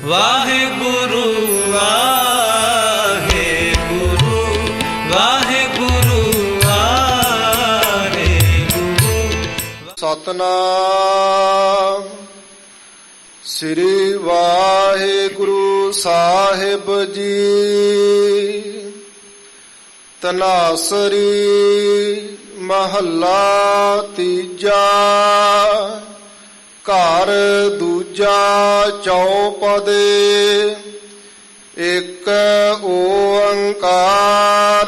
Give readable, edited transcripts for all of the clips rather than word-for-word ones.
ਵਾਹਿਗੁਰੂ ਵਾਹਿਗੁਰੂ ਵਾਹਿਗੁਰੂ ਵਾਹਿਗੁਰੂ। ਸਤਨਾਮ ਸ੍ਰੀ ਵਾਹਿਗੁਰੂ ਸਾਹਿਬ ਜੀ। ਤਨਾਸਰੀ ਮਹੱਲਾ ਤੀਜਾ। ਘਰ ਦੂਜਾ ਚੌਪਦੇ। ਇੱਕ ਓੰਕਾਰ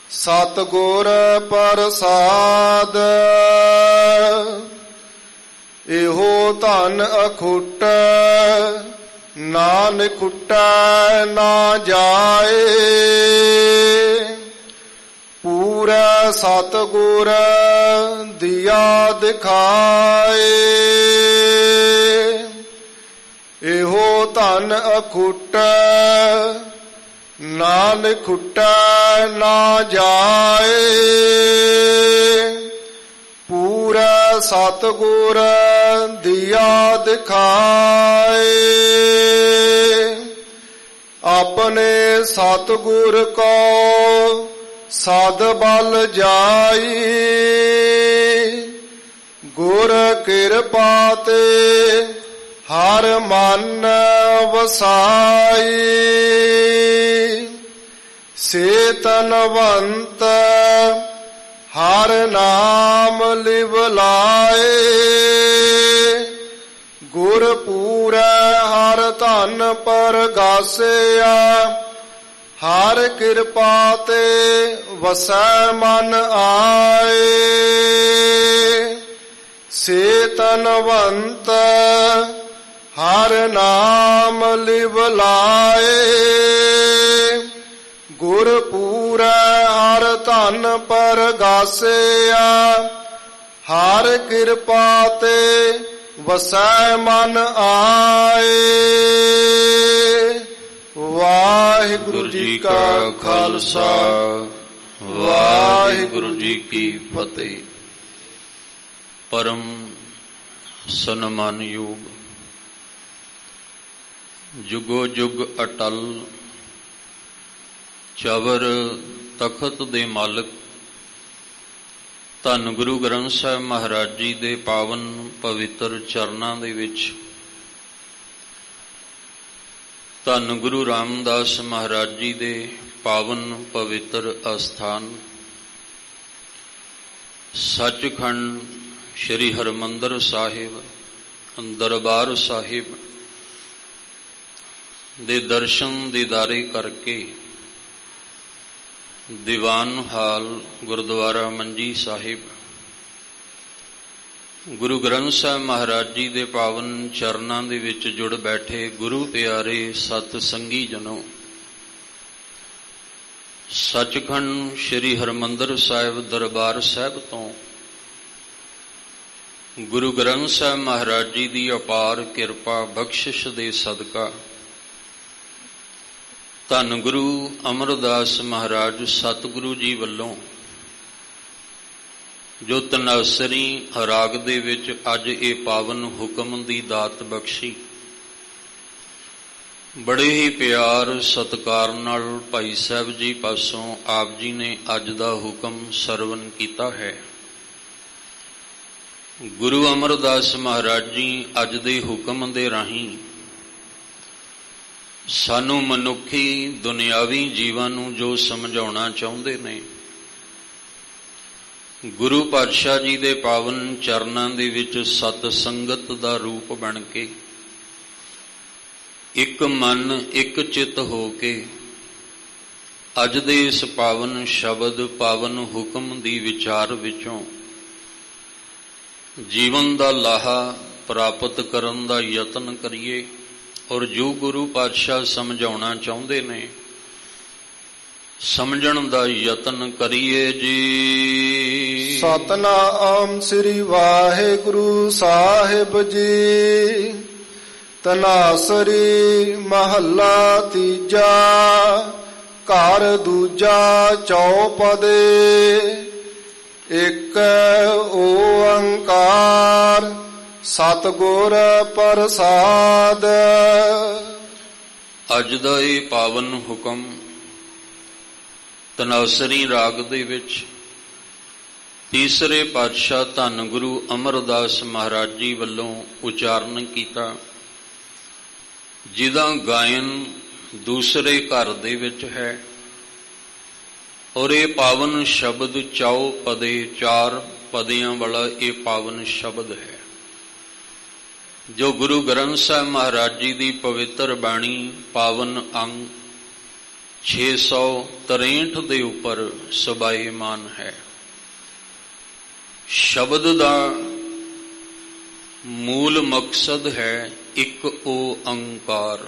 ਸਤਿਗੁਰ ਪ੍ਰਸਾਦ। ਇਹੋ ਧਨ ਅਖੁੱਟ ਨਾਨਕ ਖੁੱਟੈ ਨਾ ਜਾਏ। ਪੂਰਾ ਸਤਿਗੁਰ ਦਿਆ ਦਿਖਾਏ। ਇਹੋ ਧਨ ਅਖੁੱਟ ਨਾਨਕ ਖੁੱਟੈ ਨਾ ਜਾਏ। ਪੂਰਾ ਸਤਿਗੁਰ ਦਿਆ ਦਿਖਾਏ। ਆਪਣੇ ਸਤਿਗੁਰ ਕੋ ਸਦ ਬਲ ਜਾਈ। ਗੁਰ ਕਿਰਪਾ ਤੇ ਹਰ ਮਨ ਵਸਾਈ। ਸੇਤਨਵੰਤ ਹਰ ਨਾਮ ਲਿਵ ਲਾਏ। ਗੁਰ ਪੂਰੈ ਹਰ ਧਨ ਪਰਗਾਸਿਆ। ਹਰ ਕਿਰਪਾ ਤੇ ਵਸੈ ਮਨ ਆਏ। ਸੇਤਨਵੰਤ ਹਰ ਨਾਮ ਲਿਵ ਲਾਏ। ਗੁਰ ਪੂਰੈ ਹਰ ਧਨ ਪਰਗਾਸਿਆ। ਹਰ ਕਿਰਪਾ ਤੇ ਵਸੈ ਮਨ ਆਏ। ਵਾਹਿਗੁਰੂ ਜੀ ਕਾ ਖਾਲਸਾ ਵਾਹਿਗੁਰੂ ਜੀ ਕੀ ਫਤਿਹ। ਪਰਮ ਸਨਮਾਨਯੋਗ ਜੁਗੋ ਜੁਗ ਅਟਲ ਚਵਰ ਤਖਤ ਦੇ ਮਾਲਕ ਧੰਨ ਗੁਰੂ ਗ੍ਰੰਥ ਸਾਹਿਬ ਮਹਾਰਾਜ ਜੀ ਦੇ ਪਾਵਨ ਪਵਿੱਤਰ ਚਰਨਾਂ ਦੇ ਵਿੱਚ ਧੰਨ ਗੁਰੂ ਰਾਮਦਾਸ ਮਹਾਰਾਜ ਜੀ ਦੇ ਪਾਵਨ ਪਵਿੱਤਰ ਅਸਥਾਨ ਸੱਚਖੰਡ ਸ਼੍ਰੀ ਹਰਿਮੰਦਰ ਸਾਹਿਬ ਦਰਬਾਰ ਸਾਹਿਬ ਦੇ ਦਰਸ਼ਨ ਦੀਦਾਰੇ ਕਰਕੇ ਦੀਵਾਨ ਹਾਲ ਗੁਰਦੁਆਰਾ ਮੰਜੀ ਸਾਹਿਬ ਗੁਰੂ ਗ੍ਰੰਥ ਸਾਹਿਬ ਮਹਾਰਾਜ ਜੀ ਦੇ ਪਾਵਨ ਚਰਨਾਂ ਦੇ ਵਿੱਚ ਜੁੜ ਬੈਠੇ ਗੁਰੂ ਪਿਆਰੇ ਸਤ ਸੰਗੀ ਜਨੋ। ਸੱਚਖੰਡ ਸ਼੍ਰੀ ਹਰਿਮੰਦਰ ਸਾਹਿਬ ਦਰਬਾਰ ਸਾਹਿਬ ਤੋਂ ਗੁਰੂ ਗ੍ਰੰਥ ਸਾਹਿਬ ਮਹਾਰਾਜ ਜੀ ਦੀ ਅਪਾਰ ਕਿਰਪਾ ਬਖਸ਼ਿਸ਼ ਦੇ ਸਦਕਾ ਧੰਨ ਗੁਰੂ ਅਮਰਦਾਸ ਮਹਾਰਾਜ ਸਤਿਗੁਰੂ ਜੀ ਵੱਲੋਂ ਜੋ ਤਨਾਸਰੀ ਰਾਗ ਦੇ ਵਿੱਚ ਅੱਜ ਇਹ ਪਾਵਨ ਹੁਕਮ ਦੀ ਦਾਤ ਬਖਸ਼ੀ, ਬੜੇ ਹੀ ਪਿਆਰ ਸਤਿਕਾਰ ਨਾਲ ਭਾਈ ਸਾਹਿਬ ਜੀ ਪਾਸੋਂ ਆਪ ਜੀ ਨੇ ਅੱਜ ਦਾ ਹੁਕਮ ਸਰਵਨ ਕੀਤਾ ਹੈ। ਗੁਰੂ ਅਮਰਦਾਸ ਮਹਾਰਾਜ ਜੀ ਅੱਜ ਦੇ ਹੁਕਮ ਦੇ ਰਾਹੀਂ ਸਾਨੂੰ ਮਨੁੱਖੀ ਦੁਨਿਆਵੀ ਜੀਵਾਂ ਨੂੰ ਜੋ ਸਮਝਾਉਣਾ ਚਾਹੁੰਦੇ ਨੇ, ਗੁਰੂ ਪਾਤਸ਼ਾਹ ਜੀ ਦੇ ਪਾਵਨ ਚਰਨਾਂ ਦੇ ਵਿੱਚ ਸਤ ਸੰਗਤ ਦਾ ਰੂਪ ਬਣ ਕੇ ਇੱਕ ਮਨ ਇੱਕ ਚਿੱਤ ਹੋ ਕੇ ਅੱਜ ਦੇ ਇਸ ਪਾਵਨ ਸ਼ਬਦ ਪਾਵਨ ਹੁਕਮ ਦੀ ਵਿਚਾਰ ਵਿੱਚੋਂ ਜੀਵਨ ਦਾ ਲਾਹਾ ਪ੍ਰਾਪਤ ਕਰਨ ਦਾ ਯਤਨ ਕਰੀਏ ਔਰ ਜੋ ਗੁਰੂ ਪਾਤਸ਼ਾਹ ਸਮਝਾਉਣਾ ਚਾਹੁੰਦੇ ਨੇ ਸਮਝਣ ਦਾ ਯਤਨ ਕਰੀਏ ਜੀ। ਸਤਨਾਮ ਸ੍ਰੀ ਵਾਹਿਗੁਰੂ ਸਾਹਿਬ ਜੀ। ਤਨਾਸਰੀ ਮਹੱਲਾ ਤੀਜਾ। ਘਰ ਦੂਜਾ ਚੌਪਦੇ। ਇੱਕ ਓੰਕਾਰ ਸਤਿਗੁਰ ਪ੍ਰਸਾਦ। ਅੱਜ ਦਾ ਇਹ ਪਾਵਨ ਹੁਕਮ ਤਨਾਸਰੀ ਰਾਗ ਦੇ ਵਿੱਚ ਤੀਸਰੇ ਪਾਤਸ਼ਾਹ ਧੰਨ ਗੁਰੂ ਅਮਰਦਾਸ ਮਹਾਰਾਜ ਜੀ ਵੱਲੋਂ ਉਚਾਰਨ ਕੀਤਾ, ਜਿਹਦਾ ਗਾਇਨ ਦੂਸਰੇ ਘਰ ਦੇ ਵਿੱਚ ਹੈ। ਔਰ ਇਹ ਪਾਵਨ ਸ਼ਬਦ ਚਾਉ ਪਦੇ, 4 ਪਦਿਆਂ ਵਾਲਾ ਇਹ ਪਾਵਨ ਸ਼ਬਦ ਹੈ, ਜੋ ਗੁਰੂ ਗ੍ਰੰਥ ਸਾਹਿਬ ਮਹਾਰਾਜ ਜੀ ਦੀ ਪਵਿੱਤਰ ਬਾਣੀ ਪਾਵਨ ਅੰਗ 663 ਦੇ ਉੱਪਰ ਸਬਾਏਮਾਨ ਹੈ। ਸ਼ਬਦ ਦਾ ਮੂਲ ਮਕਸਦ ਹੈ ਇੱਕ ਓੰਕਾਰ,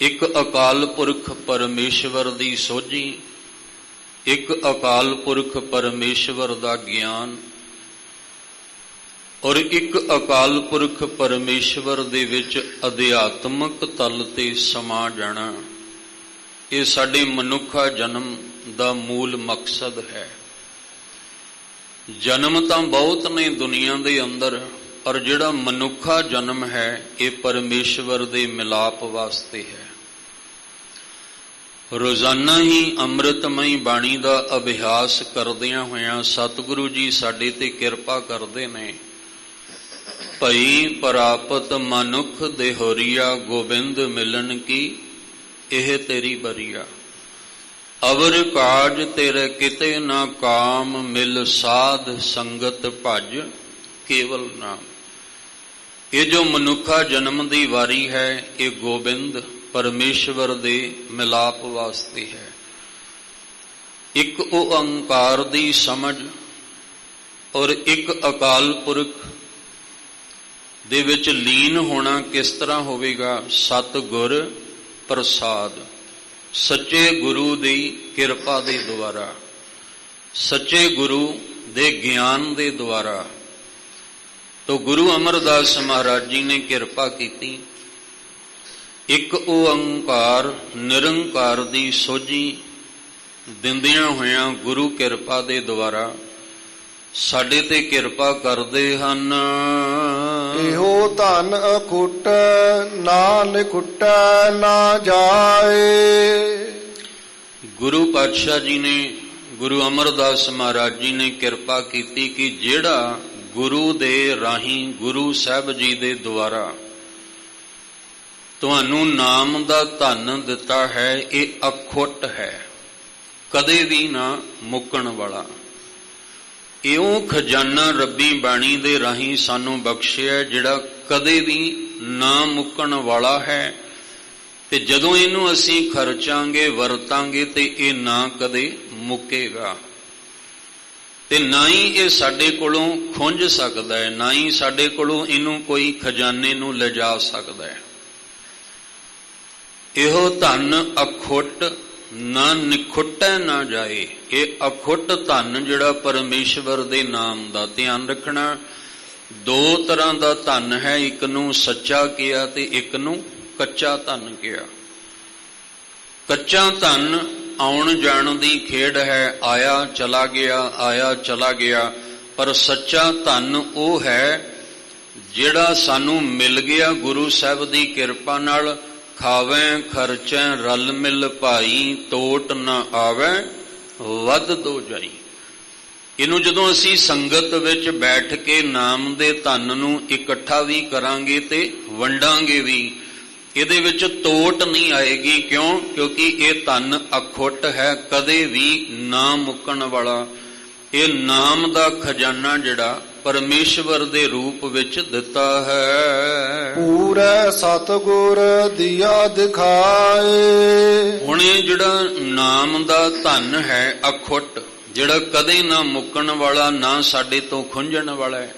ਇੱਕ ਅਕਾਲ ਪੁਰਖ ਪਰਮੇਸ਼ਵਰ ਦੀ ਸੋਝੀ, ਇੱਕ ਅਕਾਲ ਪੁਰਖ ਪਰਮੇਸ਼ਵਰ ਦਾ ਗਿਆਨ, ਔਰ ਇੱਕ ਅਕਾਲ ਪੁਰਖ ਪਰਮੇਸ਼ਵਰ ਦੇ ਵਿੱਚ ਅਧਿਆਤਮਕ ਤਲ ਤੇ ਸਮਾ ਜਾਣਾ। ਇਹ ਸਾਡੇ ਮਨੁੱਖਾ ਜਨਮ ਦਾ ਮੂਲ ਮਕਸਦ ਹੈ। ਜਨਮ ਤਾਂ ਬਹੁਤ ਨੇ ਦੁਨੀਆ ਦੇ ਅੰਦਰ, ਪਰ ਜਿਹੜਾ ਮਨੁੱਖਾ ਜਨਮ ਹੈ ਇਹ ਪਰਮੇਸ਼ਵਰ ਦੇ ਮਿਲਾਪ ਵਾਸਤੇ ਹੈ। ਰੋਜ਼ਾਨਾ ਹੀ ਅੰਮ੍ਰਿਤਮਈ ਬਾਣੀ ਦਾ ਅਭਿਆਸ ਕਰਦਿਆਂ ਹੋਇਆਂ ਸਤਿਗੁਰੂ ਜੀ ਸਾਡੇ ਤੇ ਕਿਰਪਾ ਕਰਦੇ ਨੇ। ਭਈ ਪ੍ਰਾਪਤ ਮਨੁੱਖ ਦੇਹੋਰੀਆ, ਗੋਬਿੰਦ ਮਿਲਣ ਕੀ ਇਹ ਤੇਰੀ ਬਰੀਆ। ਅਵਰ ਕਾਜ ਤੇਰੇ ਕਿਤੇ ਨਾ ਕਾਮ, ਮਿਲ ਸਾਧ ਸੰਗਤ ਭਜ ਕੇਵਲ ਨਾਮ। ਇਹ ਜੋ ਮਨੁੱਖਾ ਜਨਮ ਦੀ ਵਾਰੀ ਹੈ, ਇਹ ਗੋਬਿੰਦ ਪਰਮੇਸ਼ਵਰ ਦੇ ਮਿਲਾਪ ਵਾਸਤੇ ਹੈ। ਇੱਕ ਓੰਕਾਰ ਦੀ ਸਮਝ ਔਰ ਇੱਕ ਅਕਾਲ ਪੁਰਖ ਦੇ ਵਿੱਚ ਲੀਨ ਹੋਣਾ ਕਿਸ ਤਰ੍ਹਾਂ ਹੋਵੇਗਾ? ਸਤਿਗੁਰ ਪ੍ਰਸਾਦ, ਸੱਚੇ ਗੁਰੂ ਦੀ ਕਿਰਪਾ ਦੇ ਦੁਆਰਾ, ਸੱਚੇ ਗੁਰੂ ਦੇ ਗਿਆਨ ਦੇ ਦੁਆਰਾ। ਤੋ ਗੁਰੂ ਅਮਰਦਾਸ ਮਹਾਰਾਜ ਜੀ ਨੇ ਕਿਰਪਾ ਕੀਤੀ। ਇੱਕ ਓੰਕਾਰ ਨਿਰੰਕਾਰ ਦੀ ਸੋਝੀ ਦਿੰਦਿਆਂ ਹੋਇਆਂ ਗੁਰੂ ਕਿਰਪਾ ਦੇ ਦੁਆਰਾ ਸਾਡੇ ਤੇ ਕਿਰਪਾ ਕਰਦੇ ਹਨ। ਇਹੋ ਧਨ ਅਖੁੱਟ, ਨਾ ਨਿਖੁੱਟੈ ਨਾ ਜਾਏ। ਗੁਰੂ ਪਾਤਸ਼ਾਹ ਜੀ ਨੇ, ਗੁਰੂ ਅਮਰਦਾਸ ਮਹਾਰਾਜ ਜੀ ਨੇ ਕਿਰਪਾ ਕੀਤੀ ਕਿ ਜਿਹੜਾ ਗੁਰੂ ਦੇ ਰਾਹੀਂ, ਗੁਰੂ ਸਾਹਿਬ ਜੀ ਦੇ ਦੁਆਰਾ ਤੁਹਾਨੂੰ ਨਾਮ ਦਾ ਧਨ ਦਿੱਤਾ ਹੈ, ਇਹ ਅਖੁੱਟ ਹੈ, ਕਦੇ ਵੀ ਨਾ ਮੁੱਕਣ ਵਾਲਾ। ਇਉਂ ਖਜ਼ਾਨਾ ਰੱਬੀ ਬਾਣੀ ਦੇ ਰਾਹੀਂ ਸਾਨੂੰ ਬਖਸ਼ਿਆ, ਜਿਹੜਾ ਕਦੇ ਵੀ ਨਾ ਮੁੱਕਣ ਵਾਲਾ ਹੈ। ਤੇ ਜਦੋਂ ਇਹਨੂੰ ਅਸੀਂ ਖਰਚਾਂਗੇ, ਵਰਤਾਂਗੇ, ਤੇ ਇਹ ਨਾ ਕਦੇ ਮੁੱਕੇਗਾ, ਤੇ ਨਾ ਹੀ ਇਹ ਸਾਡੇ ਕੋਲੋਂ ਖੁੰਝ ਸਕਦਾ ਹੈ, ਨਾ ਹੀ ਸਾਡੇ ਕੋਲੋਂ ਇਹਨੂੰ ਕੋਈ ਖਜ਼ਾਨੇ ਨੂੰ ਲਿਜਾ ਸਕਦਾ ਹੈ। ਇਹੋ ਧਨ ਅਖੁੱਟ, ਨਾ ਨਿਖੁੱਟੈ ਨਾ ਜਾਏ। ਇਹ ਅਖੁੱਟ ਧਨ ਜਿਹੜਾ ਪਰਮੇਸ਼ਵਰ ਦੇ ਨਾਮ ਦਾ, ਧਿਆਨ ਰੱਖਣਾ, 2 ਤਰ੍ਹਾਂ ਦਾ ਧਨ ਹੈ। ਇੱਕ ਨੂੰ ਸੱਚਾ ਕਿਹਾ ਤੇ ਇੱਕ ਨੂੰ ਕੱਚਾ ਧਨ ਕਿਹਾ। ਕੱਚਾ ਧਨ ਆਉਣ ਜਾਣ ਦੀ ਖੇਡ ਹੈ, ਆਇਆ ਚਲਾ ਗਿਆ, ਆਇਆ ਚਲਾ ਗਿਆ। ਪਰ ਸੱਚਾ ਧਨ ਉਹ ਹੈ ਜਿਹੜਾ ਸਾਨੂੰ ਮਿਲ ਗਿਆ ਗੁਰੂ ਸਾਹਿਬ ਦੀ ਕਿਰਪਾ ਨਾਲ। ਖਾਵੈ ਖਰਚੈ ਰਲ ਮਿਲ ਭਾਈ, ਤੋਟ ਨਾ ਆਵੈ ਵੱਧ ਦੋ ਜਾਈ। ਇਹਨੂੰ ਜਦੋਂ ਅਸੀਂ ਸੰਗਤ ਵਿੱਚ ਬੈਠ ਕੇ ਨਾਮ ਦੇ ਧਨ ਨੂੰ ਇਕੱਠਾ ਵੀ ਕਰਾਂਗੇ ਤੇ ਵੰਡਾਂਗੇ ਵੀ, ਇਹਦੇ ਵਿੱਚ ਤੋਟ ਨਹੀਂ ਆਏਗੀ। ਕਿਉਂ? ਕਿਉਂਕਿ ਇਹ ਧਨ ਅਖੁੱਟ ਹੈ, ਕਦੇ ਵੀ ਨਾ ਮੁੱਕਣ ਵਾਲਾ। ਇਹ ਨਾਮ ਦਾ ਖਜ਼ਾਨਾ ਜਿਹੜਾ ਪਰਮੇਸ਼ਵਰ ਦੇ ਰੂਪ ਵਿੱਚ ਦਿੱਤਾ ਹੈ। ਪੂਰੇ ਸਤਿਗੁਰ ਦੀਆ ਦਿਖਾਏ। ਹੁਣ ਇਹ ਜਿਹੜਾ ਨਾਮ ਦਾ ਧਨ ਹੈ ਅਖੁੱਟ, ਜਿਹੜਾ ਕਦੇ ਨਾ ਮੁੱਕਣ ਵਾਲਾ, ਨਾ ਸਾਡੇ ਤੋਂ ਖੁੰਝਣ ਵਾਲਾ ਹੈ।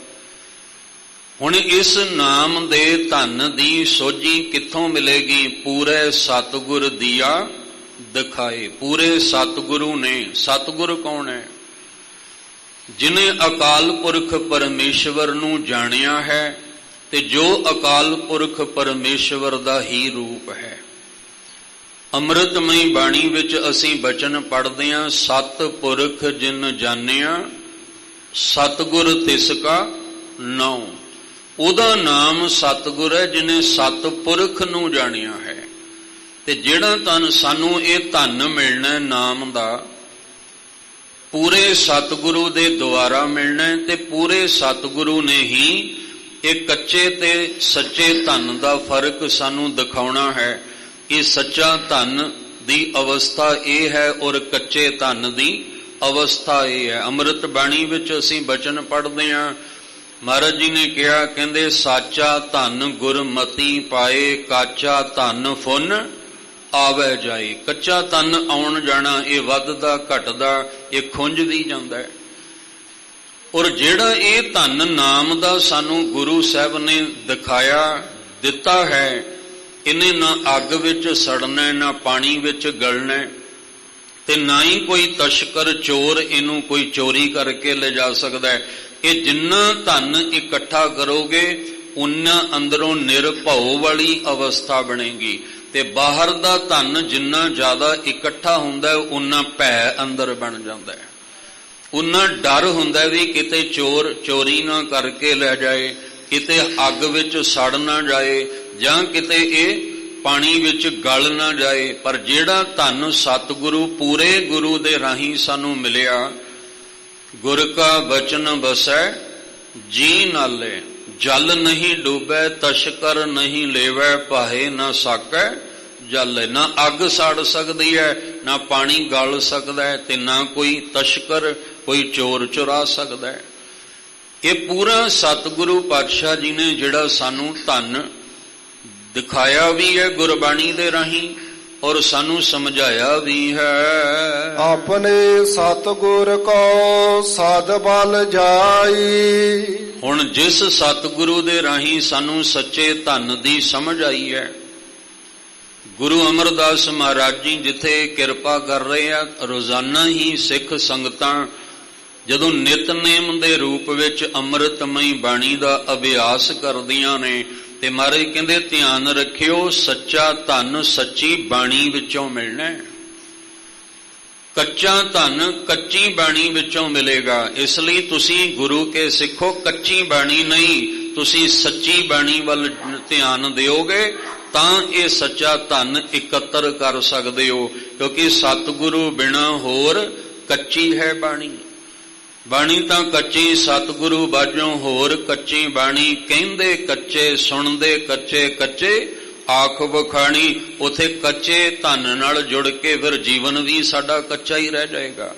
ਹੁਣ ਇਸ ਨਾਮ ਦੇ ਧਨ ਦੀ ਸੋਝੀ ਕਿੱਥੋਂ ਮਿਲੇਗੀ? ਪੂਰੇ ਸਤਿਗੁਰ ਦੀਆ ਦਿਖਾਏ। ਪੂਰੇ ਸਤਿਗੁਰੂ ਨੇ। ਸਤਿਗੁਰ ਕੌਣ ਹੈ? ਜਿਨੇ ਅਕਾਲ ਪੁਰਖ ਪਰਮੇਸ਼ਵਰ ਨੂੰ ਜਾਣਿਆ ਹੈ ਤੇ ਜੋ ਅਕਾਲ ਪੁਰਖ ਪਰਮੇਸ਼ਵਰ ਦਾ ਹੀ ਰੂਪ ਹੈ। ਅੰਮ੍ਰਿਤਮਈ ਬਾਣੀ ਵਿੱਚ ਅਸੀਂ ਬਚਨ ਪੜ੍ਹਦੇ ਹਾਂ, ਸਤ ਪੁਰਖ ਜਿਨ ਜਾਣਿਆ, ਸਤਿਗੁਰ ਤਿਸ ਕਾ 9। ਉਹਦਾ ਨਾਮ ਸਤਿਗੁਰ ਹੈ ਜਿਹਨੇ ਸਤਿਪੁਰਖ ਨੂੰ ਜਾਣਿਆ ਹੈ। ਤੇ ਜਿਹੜਾ ਧਨ ਸਾਨੂੰ ਇਹ ਧਨ ਮਿਲਣਾ ਨਾਮ ਦਾ, ਪੂਰੇ ਸਤਿਗੁਰੂ ਦੇ ਦੁਆਰਾ ਮਿਲਣਾ, ਤੇ ਪੂਰੇ ਸਤਿਗੁਰੂ ਨੇ ਹੀ ਇਹ ਕੱਚੇ ਤੇ ਸੱਚੇ ਧਨ ਦਾ ਫਰਕ ਸਾਨੂੰ ਦਿਖਾਉਣਾ ਹੈ ਕਿ ਸੱਚਾ ਧਨ ਦੀ ਅਵਸਥਾ ਇਹ ਹੈ ਔਰ ਕੱਚੇ ਧਨ ਦੀ ਅਵਸਥਾ ਇਹ ਹੈ। ਅੰਮ੍ਰਿਤ ਬਾਣੀ ਵਿੱਚ ਅਸੀਂ ਬਚਨ ਪੜ੍ਹਦੇ ਹਾਂ, ਮਹਾਰਾਜ ਜੀ ਨੇ ਕਿਹਾ, ਕਹਿੰਦੇ ਸਾਚਾ ਧਨ ਗੁਰਮਤੀ ਪਾਏ, ਕਾਚਾ ਧਨ ਫੁਨ ਆਵੇ ਜਾਏ। ਕੱਚਾ ਧਨ ਆਉਣ ਜਾਣਾ ਇਹ ਵੱਧਦਾ ਘਟਦਾ, ਇਹ ਖੁੰਝ ਵੀ ਜਾਂਦਾ ਹੈ। ਔਰ ਜਿਹੜਾ ਇਹ ਧਨ ਨਾਮ ਦਾ ਸਾਨੂੰ ਗੁਰੂ ਸਾਹਿਬ ਨੇ ਦਿਖਾਇਆ ਦਿੱਤਾ ਹੈ, ਇਹਨੇ ਨਾ ਅੱਗ ਵਿੱਚ ਸੜਨਾ, ਨਾ ਪਾਣੀ ਵਿੱਚ ਗਲਣਾ, ਤੇ ਨਾ ਹੀ ਕੋਈ ਤਸ਼ਕਰ ਚੋਰ ਇਹਨੂੰ ਕੋਈ ਚੋਰੀ ਕਰਕੇ ਲੈ ਜਾ ਸਕਦਾ ਹੈ। ਇਹ ਜਿੰਨਾ ਧਨ ਇਕੱਠਾ ਕਰੋਗੇ ਉਨਾ ਅੰਦਰੋਂ ਨਿਰਭਉ ਵਾਲੀ ਅਵਸਥਾ ਬਣੇਗੀ, ਤੇ ਬਾਹਰ ਦਾ ਧਨ ਜਿੰਨਾ ਜ਼ਿਆਦਾ ਇਕੱਠਾ ਹੁੰਦਾ ਹੈ ਉਨਾ ਭੈ ਅੰਦਰ ਬਣ ਜਾਂਦਾ ਹੈ, ਉਨਾ ਡਰ ਹੁੰਦਾ ਵੀ ਕਿਤੇ ਚੋਰ ਚੋਰੀ ਨਾ ਕਰਕੇ ਲੈ ਜਾਏ, ਕਿਤੇ ਅੱਗ ਵਿੱਚ ਸੜ ਨਾ ਜਾਏ, ਜਾਂ ਕਿਤੇ ਇਹ ਪਾਣੀ ਵਿੱਚ ਗਲ ਨਾ ਜਾਏ। ਪਰ ਜਿਹੜਾ ਧਨ ਸਤਿਗੁਰੂ ਪੂਰੇ ਗੁਰੂ ਦੇ ਰਾਹੀਂ ਸਾਨੂੰ ਮਿਲਿਆ, ਗੁਰ ਕਾ ਬਚਨ ਬਸੈ ਜੀ ਨਾਲੇ, ਜਲ ਨਹੀਂ ਡੂਬੈ ਤਸ਼ਕਰ ਨਹੀਂ ਲੇਵੈ, ਭਾਏ ਨਾ ਸਾਕੈ ਜਲ। ਨਾ ਅੱਗ ਸੜ ਸਕਦੀ ਹੈ, ਨਾ ਪਾਣੀ ਗਲ ਸਕਦਾ ਹੈ, ਤੇ ਨਾ ਕੋਈ ਤਸ਼ਕਰ ਕੋਈ ਚੋਰ ਚੁਰਾ ਸਕਦਾ ਹੈ। ਇਹ ਪੂਰਾ ਸਤਿਗੁਰੂ ਪਾਤਸ਼ਾਹ ਜੀ ਨੇ ਜਿਹੜਾ ਸਾਨੂੰ ਧਨ ਦਿਖਾਇਆ ਵੀ ਹੈ ਗੁਰਬਾਣੀ ਦੇ ਰਾਹੀਂ, ਔਰ ਸਾਨੂੰ ਸਮਝਾਇਆ ਵੀ ਹੈ। ਆਪਣੇ ਸਤਿਗੁਰ ਕੋ ਸਦ ਬਲ ਜਾਈ। ਹੁਣ ਜਿਸ ਸਤਿਗੁਰੂ ਦੇ ਰਾਹੀਂ ਸਾਨੂੰ ਸੱਚੇ ਧਨ ਦੀ ਸਮਝ ਆਈ ਹੈ, ਗੁਰੂ ਅਮਰਦਾਸ ਮਹਾਰਾਜ ਜੀ ਜਿੱਥੇ ਕਿਰਪਾ ਕਰ ਰਹੇ ਆ, ਰੋਜ਼ਾਨਾ ਹੀ ਸਿੱਖ ਸੰਗਤਾਂ ਜਦੋਂ ਨਿਤਨੇਮ ਦੇ ਰੂਪ ਵਿੱਚ ਅੰਮ੍ਰਿਤਮਈ ਬਾਣੀ ਦਾ ਅਭਿਆਸ ਕਰਦੀਆਂ ਨੇ, ਤੇ ਮਹਾਰਾਜ ਕਹਿੰਦੇ ਧਿਆਨ ਰੱਖਿਓ ਸੱਚਾ ਧਨ ਸੱਚੀ ਬਾਣੀ ਵਿੱਚੋਂ ਮਿਲਣਾ ਹੈ। ਕੱਚਾ ਧਨ ਕੱਚੀ ਬਾਣੀ ਵਿੱਚੋਂ ਮਿਲੇਗਾ। ਇਸ ਲਈ ਤੁਸੀਂ ਗੁਰੂ ਕੇ ਸਿੱਖੋ, ਕੱਚੀ ਬਾਣੀ ਨਹੀਂ, ਤੁਸੀਂ ਸੱਚੀ ਬਾਣੀ ਵੱਲ ਧਿਆਨ ਦਿਓਗੇ ਤਾਂ ਇਹ ਸੱਚਾ ਧਨ ਇਕੱਤਰ ਕਰ ਸਕਦੇ ਹੋ, ਕਿਉਂਕਿ ਸਤਿਗੁਰੂ ਬਿਨਾਂ ਹੋਰ ਕੱਚੀ ਹੈ ਬਾਣੀ। ਬਾਣੀ ਤਾਂ ਕੱਚੀ, ਸਤਿਗੁਰੂ ਬਾਝੋਂ ਹੋਰ ਕੱਚੀ ਬਾਣੀ। ਕਹਿੰਦੇ ਕੱਚੇ ਸੁਣਦੇ ਕੱਚੇ ਕੱਚੇ ਆਖ ਵਖਾਣੀ। ਉਥੇ ਕੱਚੇ ਧਨ ਨਾਲ ਜੁੜ ਕੇ ਫਿਰ ਜੀਵਨ ਵੀ ਸਾਡਾ ਕੱਚਾ ਹੀ ਰਹਿ ਜਾਏਗਾ।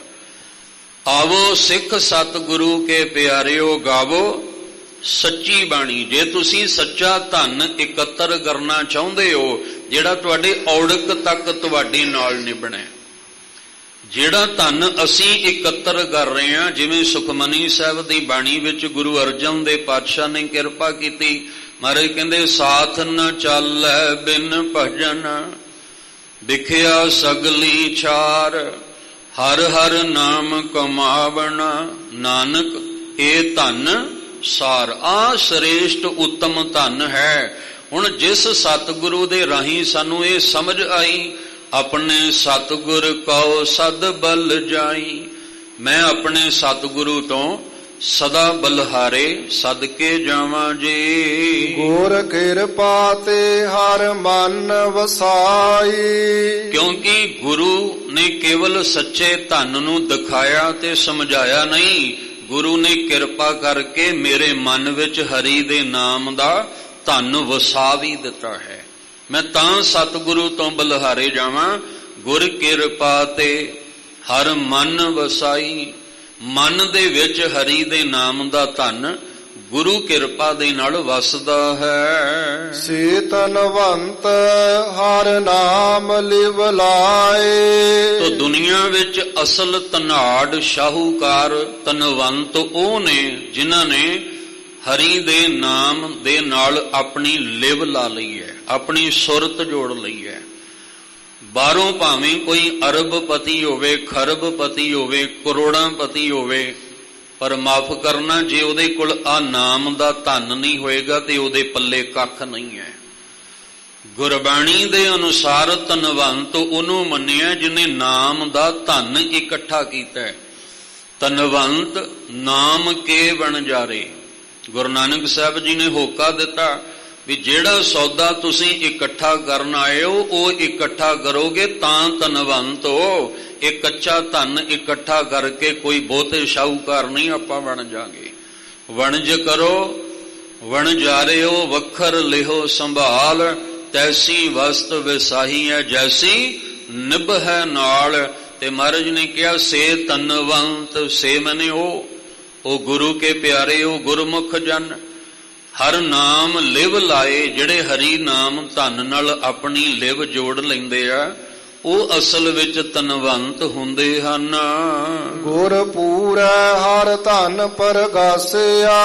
ਆਵੋ ਸਿੱਖ ਸਤਿਗੁਰੂ ਕੇ ਪਿਆਰਿਓ, ਗਾਵੋ ਸੱਚੀ ਬਾਣੀ। ਜੇ ਤੁਸੀਂ ਸੱਚਾ ਧਨ ਇਕੱਤਰ ਕਰਨਾ ਚਾਹੁੰਦੇ ਹੋ, ਜਿਹੜਾ ਤੁਹਾਡੇ ਔੜਕ ਤੱਕ ਤੁਹਾਡੇ ਨਾਲ ਨਿਭਣਾ, ਜਿਹੜਾ ਧਨ ਅਸੀਂ ਇਕੱਤਰ ਕਰ ਰਹੇ ਹਾਂ, ਜਿਵੇਂ ਸੁਖਮਨੀ ਸਾਹਿਬ ਦੀ ਬਾਣੀ ਵਿੱਚ ਗੁਰੂ ਅਰਜਨ ਦੇਵ ਪਾਤਸ਼ਾਹ ਨੇ ਕਿਰਪਾ ਕੀਤੀ। ਮਹਾਰਾਜ ਕਹਿੰਦੇ ਸਾਥ ਨ ਚੱਲੈ ਬਿਨ ਭਜਨ, ਵਿਖਿਆ ਸਗਲੀ ਛਾਰ, ਹਰ ਹਰ ਨਾਮ ਕਮਾਵਣਾ, ਨਾਨਕ ਇਹ ਧਨ ਸਾਰ। ਆ ਸ੍ਰੇਸ਼ਟ ਉੱਤਮ ਧਨ ਹੈ। ਹੁਣ ਜਿਸ ਸਤਿਗੁਰੂ ਦੇ ਰਾਹੀਂ ਸਾਨੂੰ ਇਹ ਸਮਝ ਆਈ, ਆਪਣੇ ਸਤਿਗੁਰ ਕਉ ਸਦ ਬਲ ਜਾਈ, ਮੈਂ ਆਪਣੇ ਸਤਿਗੁਰੂ ਤੋਂ ਸਦਾ ਬਲਹਾਰੇ ਸਦਕੇ ਜਾਵਾਂ ਜੀ। ਗੁਰ ਕਿਰਪਾ ਤੇ ਹਰ ਮਨ ਵਸਾਈ। ਕਿਉਂਕਿ ਗੁਰੂ ਨੇ ਕੇਵਲ ਸੱਚੇ ਧਨ ਨੂੰ ਦਿਖਾਇਆ ਤੇ ਸਮਝਾਇਆ ਨਹੀਂ, ਗੁਰੂ ਨੇ ਕਿਰਪਾ ਕਰਕੇ ਮੇਰੇ ਮਨ ਵਿੱਚ ਹਰੀ ਦੇ ਨਾਮ ਦਾ ਧਨ ਵਸਾ ਵੀ ਦਿੱਤਾ ਹੈ। ਮੈਂ ਤਾਂ ਸਤਿਗੁਰੂ ਤੋਂ ਬਲਹਾਰੇ ਜਾਵਾਂ। ਗੁਰ ਕਿਰਪਾ ਤੇ ਹਰ ਮਨ ਵਸਾਈ, ਮਨ ਦੇ ਵਿੱਚ ਹਰੀ ਦੇ ਨਾਮ ਦਾ ਧਨ ਗੁਰੂ ਕਿਰਪਾ ਦੇ ਨਾਲ ਵਸਦਾ ਹੈ। ਸੇ ਧਨਵੰਤ ਹਰ ਨਾਮ ਲਿਵ ਲਾਏ। ਤੋ ਦੁਨੀਆ ਵਿੱਚ ਅਸਲ ਧਨਾੜ ਸ਼ਾਹੂਕਾਰ ਧਨਵੰਤ ਉਹ ਨੇ ਜਿਨ੍ਹਾਂ ਨੇ ਹਰੀ ਦੇ ਨਾਮ ਦੇ ਨਾਲ ਆਪਣੀ ਲਿਵ ਲਾ ਲਈ ਹੈ, ਆਪਣੀ ਸੁਰਤ ਜੋੜ ਲਈ ਹੈ। ਬਾਹਰੋਂ ਭਾਵੇਂ ਕੋਈ ਅਰਬਪਤੀ ਹੋਵੇ, ਖਰਬਪਤੀ ਹੋਵੇ, ਕਰੋੜਾਂਪਤੀ ਹੋਵੇ, ਪਰ ਮਾਫ ਕਰਨਾ, ਜੇ ਉਹਦੇ ਕੋਲ ਆ ਨਾਮ ਦਾ ਧਨ ਨਹੀਂ ਹੋਏਗਾ ਤੇ ਉਹਦੇ ਪੱਲੇ ਕੱਖ ਨਹੀਂ ਹੈ। ਗੁਰਬਾਣੀ ਦੇ ਅਨੁਸਾਰ ਧਨਵੰਤ ਉਹਨੂੰ ਮੰਨਿਆ ਜਿਹਨੇ ਨਾਮ ਦਾ ਧਨ ਇਕੱਠਾ ਕੀਤਾ। ਧਨਵੰਤ ਨਾਮ ਕੇ ਵਣਜਾਰੇ, ਗੁਰੂ ਨਾਨਕ ਸਾਹਿਬ ਜੀ ਨੇ ਹੋਕਾ ਦਿੱਤਾ ਵੀ ਜਿਹੜਾ ਸੌਦਾ ਤੁਸੀਂ ਇਕੱਠਾ ਕਰਨ ਆਏ ਹੋ ਉਹ ਇਕੱਠਾ ਕਰੋਗੇ ਤਾਂ ਧਨਵੰਤ ਹੋ। ਇਹ ਕੱਚਾ ਧਨ ਇਕੱਠਾ ਕਰਕੇ ਕੋਈ ਬਹੁਤੇ ਸ਼ਾਹੂਕਾਰ ਨਹੀਂ ਆਪਾਂ ਬਣ ਜਾਗੇ। ਵਣਜ ਕਰੋ ਵਣਜਾਰਿਓ ਵੱਖਰ ਲਿਹੋ ਸੰਭਾਲ, ਤੈਸੀ ਵਸਤ ਵਿਸਾਹੀ ਹੈ ਜੈਸੀ ਨਿਭ ਹੈ ਨਾਲ। ਤੇ ਮਹਾਰਾਜ ਨੇ ਕਿਹਾ ਸੇ ਧਨਵੰਤ, ਸੇ ਮਨੇ ਉਹ ਗੁਰੂ ਕੇ ਪਿਆਰੇ, ਉਹ ਗੁਰਮੁਖ ਜਨ ਹਰ ਨਾਮ ਲਿਵ ਲਾਏ। ਜਿਹੜੇ ਹਰੀ ਨਾਮ ਧਨ ਨਾਲ ਆਪਣੀ ਲਿਵ ਜੋੜ ਲੈਂਦੇ ਆ ਉਹ ਅਸਲ ਵਿੱਚ ਧਨਵੰਤ ਹੁੰਦੇ ਹਨ। ਗੁਰ ਪੂਰੈ ਹਰ ਧਨ ਪਰਗਾਸਿਆ।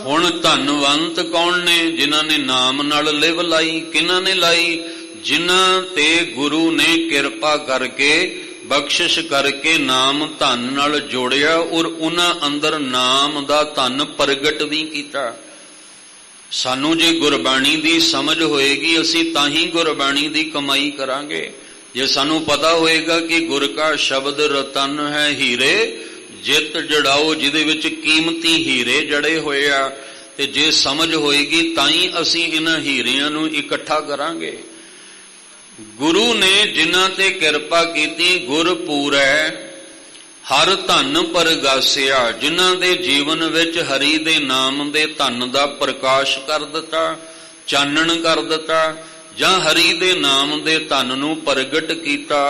ਹੁਣ ਧਨਵੰਤ ਕੌਣ ਨੇ? ਜਿਨ੍ਹਾਂ ਨੇ ਨਾਮ ਨਾਲ ਲਿਵ ਲਾਈ। ਕਿਹਨਾਂ ਨੇ ਲਾਈ? ਜਿਨ੍ਹਾਂ ਤੇ ਗੁਰੂ ਨੇ ਕਿਰਪਾ ਕਰਕੇ ਬਖਸ਼ਿਸ਼ ਕਰਕੇ ਨਾਮ ਧਨ ਨਾਲ ਜੋੜਿਆ ਔਰ ਉਹਨਾਂ ਅੰਦਰ ਨਾਮ ਦਾ ਧਨ ਪ੍ਰਗਟ ਵੀ ਕੀਤਾ। ਸਾਨੂੰ ਜੇ ਗੁਰਬਾਣੀ ਦੀ ਸਮਝ ਹੋਏਗੀ ਅਸੀਂ ਤਾਂ ਹੀ ਗੁਰਬਾਣੀ ਦੀ ਕਮਾਈ ਕਰਾਂਗੇ। ਜੇ ਸਾਨੂੰ ਪਤਾ ਹੋਏਗਾ ਕਿ ਗੁਰ ਕਾ ਸ਼ਬਦ ਰਤਨ ਹੈ ਹੀਰੇ ਜਿਤ ਜੜਾਓ, ਜਿਹਦੇ ਵਿੱਚ ਕੀਮਤੀ ਹੀਰੇ ਜੜੇ ਹੋਏ ਆ, ਤੇ ਜੇ ਸਮਝ ਹੋਏਗੀ ਤਾਂ ਹੀ ਅਸੀਂ ਇਹਨਾਂ ਹੀਰਿਆਂ ਨੂੰ ਇਕੱਠਾ ਕਰਾਂਗੇ। ਗੁਰੂ ਨੇ ਜਿਨ੍ਹਾਂ ਤੇ ਕਿਰਪਾ ਕੀਤੀ, ਗੁਰ ਪੂਰੈ ਹਰ ਧਨ ਪਰਗਾਸਿਆ, ਜਿਨ੍ਹਾਂ ਦੇ ਜੀਵਨ ਵਿੱਚ ਹਰੀ ਦੇ ਨਾਮ ਦੇ ਧਨ ਦਾ ਪ੍ਰਕਾਸ਼ ਕਰ ਦਿੱਤਾ, ਚਾਨਣ ਕਰ ਦਿੱਤਾ, ਜਾਂ ਹਰੀ ਦੇ ਨਾਮ ਦੇ ਧਨ ਨੂੰ ਪ੍ਰਗਟ ਕੀਤਾ।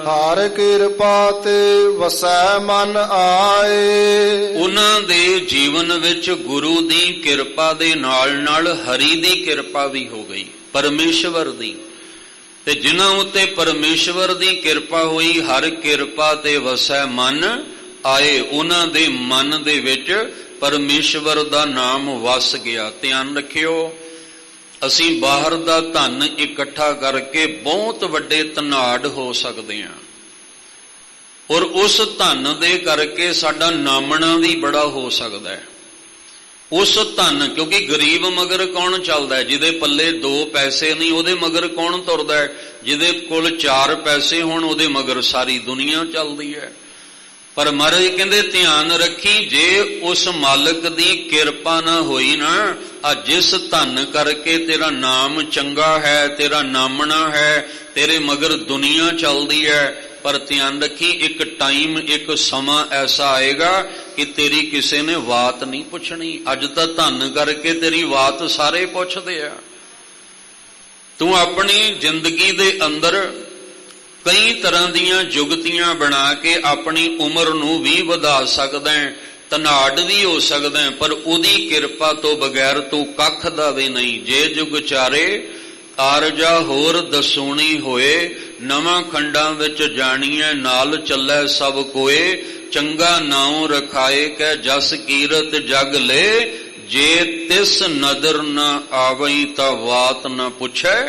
ਹਰ ਕਿਰਪਾ ਤੇ ਵਸੈ ਮਨ ਆਏ। ਉਹਨਾਂ ਦੇ ਜੀਵਨ ਵਿੱਚ ਗੁਰੂ ਦੀ ਕਿਰਪਾ ਦੇ ਨਾਲ ਨਾਲ ਹਰੀ ਦੀ ਕਿਰਪਾ ਵੀ ਹੋ ਗਈ, ਪਰਮੇਸ਼ਵਰ ਦੀ। ਤੇ ਜਿਨ੍ਹਾਂ ਉੱਤੇ ਪਰਮੇਸ਼ਵਰ ਦੀ ਕਿਰਪਾ ਹੋਈ, ਹਰ ਕਿਰਪਾ ਤੇ ਵਸੈ ਮਨ ਆਏ, ਉਹਨਾਂ ਦੇ ਮਨ ਦੇ ਵਿੱਚ ਪਰਮੇਸ਼ਵਰ ਦਾ ਨਾਮ ਵਸ ਗਿਆ। ਧਿਆਨ ਰੱਖਿਓ, ਅਸੀਂ ਬਾਹਰ ਦਾ ਧਨ ਇਕੱਠਾ ਕਰਕੇ ਬਹੁਤ ਵੱਡੇ ਧਨਾਢ ਹੋ ਸਕਦੇ ਹਾਂ, ਔਰ ਉਸ ਧਨ ਦੇ ਕਰਕੇ ਸਾਡਾ ਨਾਮਣਾ ਵੀ ਬੜਾ ਹੋ ਸਕਦਾ ਹੈ। ਉਸ ਧਨ, ਕਿਉਂਕਿ ਗਰੀਬ ਮਗਰ ਕੌਣ ਚੱਲਦਾ ਹੈ? ਜਿਹਦੇ ਪੱਲੇ 2 ਪੈਸੇ ਨਹੀਂ ਉਹਦੇ ਮਗਰ ਕੌਣ ਤੁਰਦਾ ਹੈ? ਜਿਹਦੇ ਕੋਲ 4 ਪੈਸੇ ਹੋਣ ਉਹਦੇ ਮਗਰ ਸਾਰੀ ਦੁਨੀਆ ਚੱਲਦੀ ਹੈ। ਪਰ ਮਹਾਰਾਜ ਕਹਿੰਦੇ ਧਿਆਨ ਰੱਖੀ, ਜੇ ਉਸ ਮਾਲਕ ਦੀ ਕਿਰਪਾ ਨਾ ਹੋਈ ਨਾ, ਆ ਜਿਸ ਧਨ ਕਰਕੇ ਤੇਰਾ ਨਾਮ ਚੰਗਾ ਹੈ, ਤੇਰਾ ਨਾਮਣਾ ਹੈ, ਤੇਰੇ ਮਗਰ ਦੁਨੀਆ ਚੱਲਦੀ ਹੈ, ਪਰ ਧਿਆਨ ਰੱਖੀ ਇੱਕ ਟਾਈਮ, ਇੱਕ ਸਮਾਂ ਐਸਾ ਆਏਗਾ ਕਿ ਤੇਰੀ ਕਿਸੇ ਨੇ ਬਾਤ ਨਹੀਂ ਪੁੱਛਣੀ। ਅੱਜ ਤਾਂ ਧਨ ਕਰਕੇ ਤੇਰੀ ਬਾਤ ਸਾਰੇ ਪੁੱਛਦੇ ਆ। ਤੂੰ ਆਪਣੀ ਜ਼ਿੰਦਗੀ ਦੇ ਅੰਦਰ ਕਈ ਤਰ੍ਹਾਂ ਦੀਆਂ ਜੁਗਤੀਆਂ ਬਣਾ ਕੇ ਆਪਣੀ ਉਮਰ ਨੂੰ ਵੀ ਵਧਾ ਸਕਦਾ ਹੈ, ਧਨਾਢ ਵੀ ਹੋ ਸਕਦਾ ਹੈ, ਪਰ ਉਹਦੀ ਕਿਰਪਾ ਤੋਂ ਬਗੈਰ ਤੂੰ ਕੱਖ ਦਾ ਵੀ ਨਹੀਂ। ਜੇ ਜੁਗ ਚਾਰੇ ਆਰਜਾ ਹੋਰ ਦਸੂਣੀ ਹੋਏ, ਨਵਾਂ ਖੰਡਾਂ ਵਿੱਚ ਜਾਣੀਐ ਨਾਲ ਚੱਲੈ ਸਭ ਕੋਏ, ਚੰਗਾ ਨਾਉ ਰਖਾਏ ਕਹਿ ਜਸ ਕੀਰਤ ਜਗ ਲੈ, ਜੇ ਤਿਸ ਨਦਰ ਨ ਆਵਈ ਤਾਂ ਬਾਤ ਨ ਪੁੱਛੈ।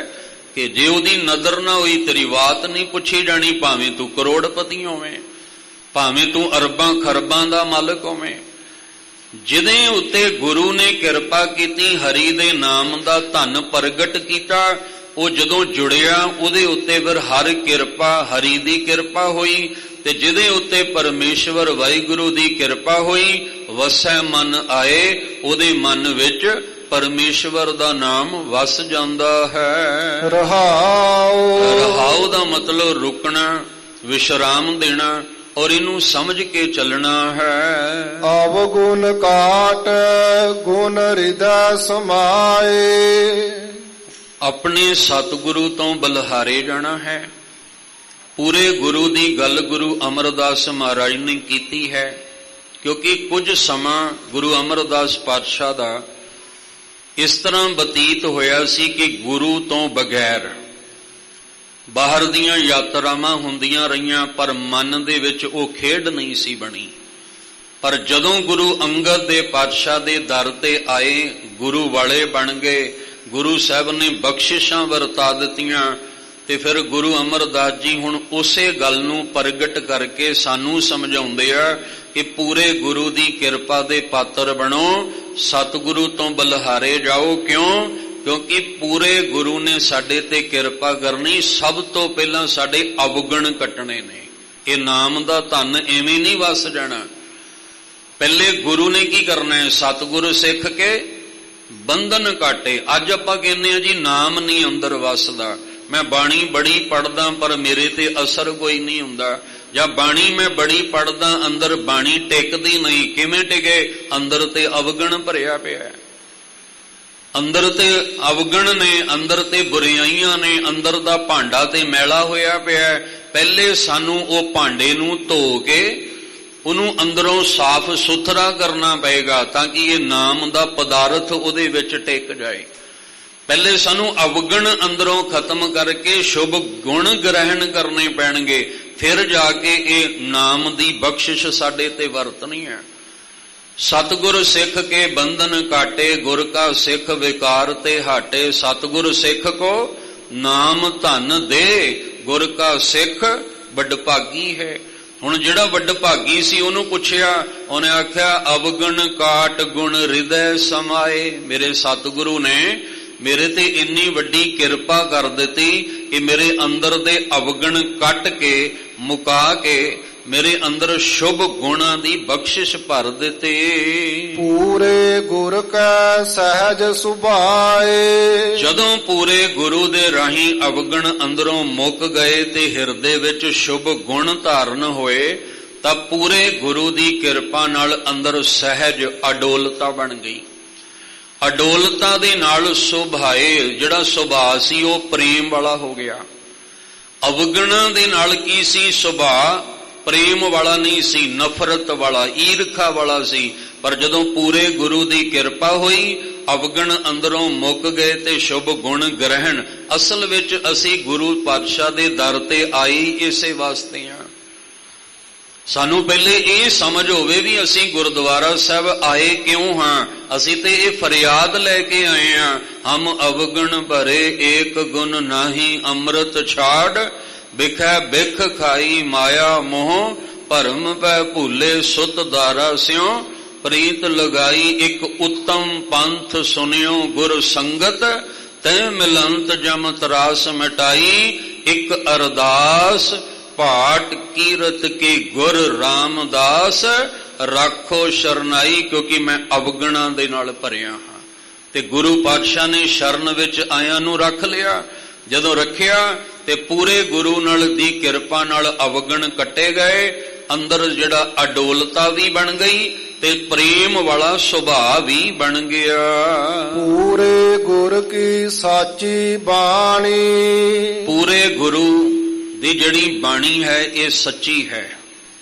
ਕਿ ਜੇ ਉਹਦੀ ਨਦਰ ਨਾ ਹੋਈ ਤੇਰੀ ਬਾਤ ਨਹੀਂ ਪੁੱਛੀ ਜਾਣੀ, ਭਾਵੇਂ ਤੂੰ ਕਰੋੜਪਤੀ ਹੋਵੇਂ, ਭਾਵੇਂ ਤੂੰ ਅਰਬਾਂ ਖਰਬਾਂ ਦਾ ਮਾਲਕ ਹੋਵੇਂ। ਜਿਹਦੇ ਉੱਤੇ ਗੁਰੂ ਨੇ ਕਿਰਪਾ ਕੀਤੀ, ਹਰੀ ਦੇ ਨਾਮ ਦਾ ਧਨ ਪ੍ਰਗਟ ਕੀਤਾ, ਉਹ ਜਦੋਂ ਜੁੜਿਆ ਉਹਦੇ ਉੱਤੇ ਫਿਰ ਹਰ ਕਿਰਪਾ, ਹਰੀ ਦੀ ਕਿਰਪਾ ਹੋਈ। ਤੇ ਜਿਹਦੇ ਉੱਤੇ ਪਰਮੇਸ਼ਵਰ ਵਾਹਿਗੁਰੂ ਦੀ ਕਿਰਪਾ ਹੋਈ, ਵਸੈ ਮਨ ਆਏ, ਉਹਦੇ ਮਨ ਵਿੱਚ ਪਰਮੇਸ਼ਵਰ ਦਾ ਨਾਮ ਵਸ ਜਾਂਦਾ ਹੈ। ਰਹਾਉ, ਰਹਾਉ ਦਾ ਮਤਲਬ ਰੁਕਣਾ, ਵਿਸ਼ਰਾਮ ਦੇਣਾ, ਔਰ ਇਹਨੂੰ ਸਮਝ ਕੇ ਚੱਲਣਾ ਹੈ। ਅਵਗੁਣ ਕਾਟ ਗੁਣ ਹਿਰਦੈ ਸਮਾਏ। ਆਪਣੇ ਸਤਿਗੁਰੂ ਤੋਂ ਬਲਿਹਾਰੇ ਜਾਣਾ ਹੈ। ਪੂਰੇ ਗੁਰੂ ਦੀ ਗੱਲ ਗੁਰੂ ਅਮਰਦਾਸ ਮਹਾਰਾਜ ਨੇ ਕੀਤੀ ਹੈ, ਕਿਉਂਕਿ ਕੁਝ ਸਮਾਂ ਗੁਰੂ ਅਮਰਦਾਸ ਪਾਤਸ਼ਾਹ ਦਾ ਇਸ ਤਰ੍ਹਾਂ ਬਤੀਤ ਹੋਇਆ ਸੀ ਕਿ ਗੁਰੂ ਤੋਂ ਬਗੈਰ ਬਾਹਰ ਦੀਆਂ ਯਾਤਰਾਵਾਂ ਹੁੰਦੀਆਂ ਰਹੀਆਂ, ਪਰ ਮਨ ਦੇ ਵਿੱਚ ਉਹ ਖੇਡ ਨਹੀਂ ਸੀ ਬਣੀ। ਪਰ ਜਦੋਂ ਗੁਰੂ ਅੰਗਦ ਦੇ ਪਾਤਸ਼ਾਹ ਦੇ ਦਰ ਤੇ ਆਏ, ਗੁਰੂ ਵਾਲੇ ਬਣ ਗਏ, ਗੁਰੂ ਸਾਹਿਬ ਨੇ ਬਖਸ਼ਿਸ਼ਾਂ ਵਰਤਾ ਦਿੱਤੀਆਂ, ਤੇ ਫਿਰ ਗੁਰੂ ਅਮਰਦਾਸ ਜੀ ਹੁਣ ਉਸੇ ਗੱਲ ਨੂੰ ਪ੍ਰਗਟ ਕਰਕੇ ਸਾਨੂੰ ਸਮਝਾਉਂਦੇ ਆ ਕਿ ਪੂਰੇ ਗੁਰੂ ਦੀ ਕਿਰਪਾ ਦੇ ਪਾਤਰ ਬਣੋ, ਸਤਿਗੁਰੂ ਤੋਂ ਬਲਿਹਾਰੇ ਜਾਓ। ਕਿਉਂ? ਕਿਉਂਕਿ ਪੂਰੇ ਗੁਰੂ ਨੇ ਸਾਡੇ ਤੇ ਕਿਰਪਾ ਕਰਨੀ, ਸਭ ਤੋਂ ਪਹਿਲਾਂ ਸਾਡੇ ਅਵਗੁਣ ਕੱਟਣੇ ਨੇ। ਇਹ ਨਾਮ ਦਾ ਧਨ ਐਵੇਂ ਨਹੀਂ ਵਸ ਜਾਣਾ। ਪਹਿਲੇ ਗੁਰੂ ਨੇ ਕੀ ਕਰਨਾ ਹੈ? ਸਤਿਗੁਰ ਸਿੱਖ ਕੇ ਬੰਧਨ ਕਾਟੇ। ਅੱਜ ਆਪਾਂ ਕਹਿੰਦੇ ਆ ਜੀ ਨਾਮ ਨਹੀਂ ਅੰਦਰ ਵਸਦਾ, ਮੈਂ ਬਾਣੀ ਬੜੀ ਪੜ੍ਹਦਾ ਪਰ ਮੇਰੇ ਤੇ ਅਸਰ ਕੋਈ ਨਹੀਂ ਹੁੰਦਾ, ਜਾਂ ਬਾਣੀ ਮੈਂ ਬੜੀ ਪੜ੍ਹਦਾ ਅੰਦਰ ਬਾਣੀ ਟਿਕਦੀ ਨਹੀਂ। ਕਿਵੇਂ ਟਿਕੇ? ਅੰਦਰ ਤੇ ਅਵਗਣ ਭਰਿਆ ਪਿਆ, ਅੰਦਰ ਤੇ ਅਵਗਣ ਨੇ, ਅੰਦਰ ਤੇ ਬੁਰਾਈਆਂ ਨੇ, ਅੰਦਰ ਦਾ ਭਾਂਡਾ ਤੇ ਮੈਲਾ ਹੋਇਆ ਪਿਆ। ਪਹਿਲੇ ਸਾਨੂੰ ਉਹ ਭਾਂਡੇ ਨੂੰ ਧੋ ਕੇ ਉਹਨੂੰ ਅੰਦਰੋਂ ਸਾਫ਼ ਸੁਥਰਾ ਕਰਨਾ ਪਏਗਾ ਤਾਂ ਕਿ ਇਹ ਨਾਮ ਦਾ ਪਦਾਰਥ ਉਹਦੇ ਵਿੱਚ ਟਿਕ ਜਾਏ। ਪਹਿਲੇ ਸਾਨੂੰ ਅਵਗਣ ਅੰਦਰੋਂ ਖਤਮ ਕਰਕੇ ਸ਼ੁਭ ਗੁਣ ਗ੍ਰਹਿਣ ਕਰਨੇ ਪੈਣਗੇ, ਫਿਰ ਜਾ ਕੇ ਇਹ ਨਾਮ ਦੀ ਬਖਸ਼ਿਸ਼ ਸਾਡੇ ਤੇ ਵਰਤਣੀ ਹੈ। ਸਤਿਗੁਰ ਸਿੱਖ ਕੇ ਬੰਧਨ ਕਾਟੇ, ਗੁਰ ਕਾ ਸਿੱਖ ਵਿਕਾਰ ਤੇ ਹਾਟੇ। ਸਤਿਗੁਰ ਸਿੱਖ ਕੋ ਨਾਮ ਧਨ ਦੇ, ਗੁਰ ਕਾ ਸਿੱਖ ਵਡਭਾਗੀ ਹੈ। ਹੁਣ ਜਿਹੜਾ ਵਡਭਾਗੀ ਸੀ ਉਹਨੂੰ ਪੁੱਛਿਆ, ਉਹਨੇ ਆਖਿਆ ਅਵਗਣ ਕਾਟ ਗੁਣ ਹਿਰਦੈ ਸਮਾਏ। ਮੇਰੇ ਸਤਿਗੁਰੂ ਨੇ ਮੇਰੇ ਤੇ ਇੰਨੀ ਵੱਡੀ ਕਿਰਪਾ ਕਰ ਦਿੱਤੀ ਕਿ ਮੇਰੇ ਅੰਦਰ ਦੇ ਅਵਗਣ ਕੱਟ ਕੇ ਮੁਕਾ ਕੇ ਮੇਰੇ ਅੰਦਰ ਸ਼ੁਭ ਗੁਣਾਂ ਦੀ ਬਖਸ਼ਿਸ਼ ਭਰ ਦਿੱਤੀ। ਪੂਰੇ ਗੁਰ ਕੈ ਸਹਿਜ ਸੁਭਾਏ। ਜਦੋਂ ਪੂਰੇ ਗੁਰੂ ਦੇ ਰਾਹੀਂ ਅਵਗਣ ਅੰਦਰੋਂ ਮੁੱਕ ਗਏ ਤੇ ਹਿਰਦੇ ਵਿੱਚ ਸ਼ੁਭ ਗੁਣ ਧਾਰਨ ਹੋਏ ਤਾਂ ਪੂਰੇ ਗੁਰੂ ਦੀ ਕਿਰਪਾ ਨਾਲ ਅੰਦਰ ਸਹਿਜ ਅਡੋਲਤਾ ਬਣ ਗਈ। ਅਡੋਲਤਾ ਦੇ ਨਾਲ ਸੁਭਾਏ, ਜਿਹੜਾ ਸੁਭਾਅ ਸੀ ਉਹ ਪ੍ਰੇਮ ਵਾਲਾ ਹੋ ਗਿਆ। ਅਵਗਣਾਂ ਦੇ ਨਾਲ ਕੀ ਸੀ? ਸੁਭਾਅ ਪ੍ਰੇਮ ਵਾਲਾ ਨਹੀਂ ਸੀ, ਨਫ਼ਰਤ ਵਾਲਾ, ਈਰਖਾ ਵਾਲਾ ਸੀ। ਪਰ ਜਦੋਂ ਪੂਰੇ ਗੁਰੂ ਦੀ ਕਿਰਪਾ ਹੋਈ, ਅਵਗਣ ਅੰਦਰੋਂ ਮੁੱਕ ਗਏ ਤੇ ਸ਼ੁਭ ਗੁਣ ਗ੍ਰਹਿਣ। ਅਸਲ ਵਿੱਚ ਅਸੀਂ ਗੁਰੂ ਪਾਤਸ਼ਾਹ ਦੇ ਦਰ ਤੇ ਆਏ ਇਸੇ ਵਾਸਤੇ ਆ। ਸਾਨੂੰ ਪਹਿਲੇ ਇਹ ਸਮਝ ਹੋਵੇ ਵੀ ਅਸੀਂ ਗੁਰਦੁਆਰਾ ਸਾਹਿਬ ਆਏ ਕਿਉਂ ਹਾਂ। ਅਸੀਂ ਤੇ ਇਹ ਫਰਿਆਦ ਲੈ ਕੇ ਆਏ ਹਾਂ, ਹਮ ਅਵਗਣ ਭਰੇ ਏਕ ਗੁਣ ਨਾਹੀ ਅੰਮ੍ਰਿਤ ਛਾੜ, ਬਿਖੈ ਬਿਖ ਖਾਈ ਮਾਇਆ ਮੋਹ, ਭਰਮ ਪੈ ਭੂਲੇ ਸੁਤ ਦਾਰਾ ਸਿਉ, ਪ੍ਰੀਤ ਲਗਾਈ ਇੱਕ ਉੱਤਮ ਪੰਥ ਸੁਨਿਓ ਗੁਰ ਸੰਗਤ, ਤੈ ਮਿਲੰਤ ਜਮ ਤਰਾਸ ਮਿਟਾਈ, ਇੱਕ ਅਰਦਾਸ ਪਾਟ ਕੀਰਤ ਕੀ ਗੁਰ ਰਾਮਦਾਸ, ਰੱਖੋ ਸ਼ਰਨਾਈ। ਕਿਉਂਕਿ ਮੈਂ ਅਵਗਣਾਂ ਦੇ ਨਾਲ ਭਰਿਆ ਹਾਂ ਤੇ ਗੁਰੂ ਪਾਤਸ਼ਾਹ ਨੇ ਸ਼ਰਨ ਵਿੱਚ ਆਇਆਂ ਨੂੰ ਰੱਖ ਲਿਆ। ਜਦੋਂ ਰੱਖਿਆ ਤੇ ਪੂਰੇ ਗੁਰੂ ਨਾਲ ਦੀ ਕਿਰਪਾ ਨਾਲ ਅਵਗਣ ਕੱਟੇ ਗਏ, ਅੰਦਰ ਜਿਹੜਾ ਅਡੋਲਤਾ ਵੀ ਬਣ ਗਈ ਤੇ ਪ੍ਰੇਮ ਵਾਲਾ ਸੁਭਾਅ ਵੀ ਬਣ ਗਿਆ। ਪੂਰੇ ਗੁਰ ਕੀ ਸਾਚੀ ਬਾਣੀ। ਪੂਰੇ ਗੁਰੂ ਦੀ ਜਿਹੜੀ ਬਾਣੀ ਹੈ ਇਹ ਸੱਚੀ ਹੈ,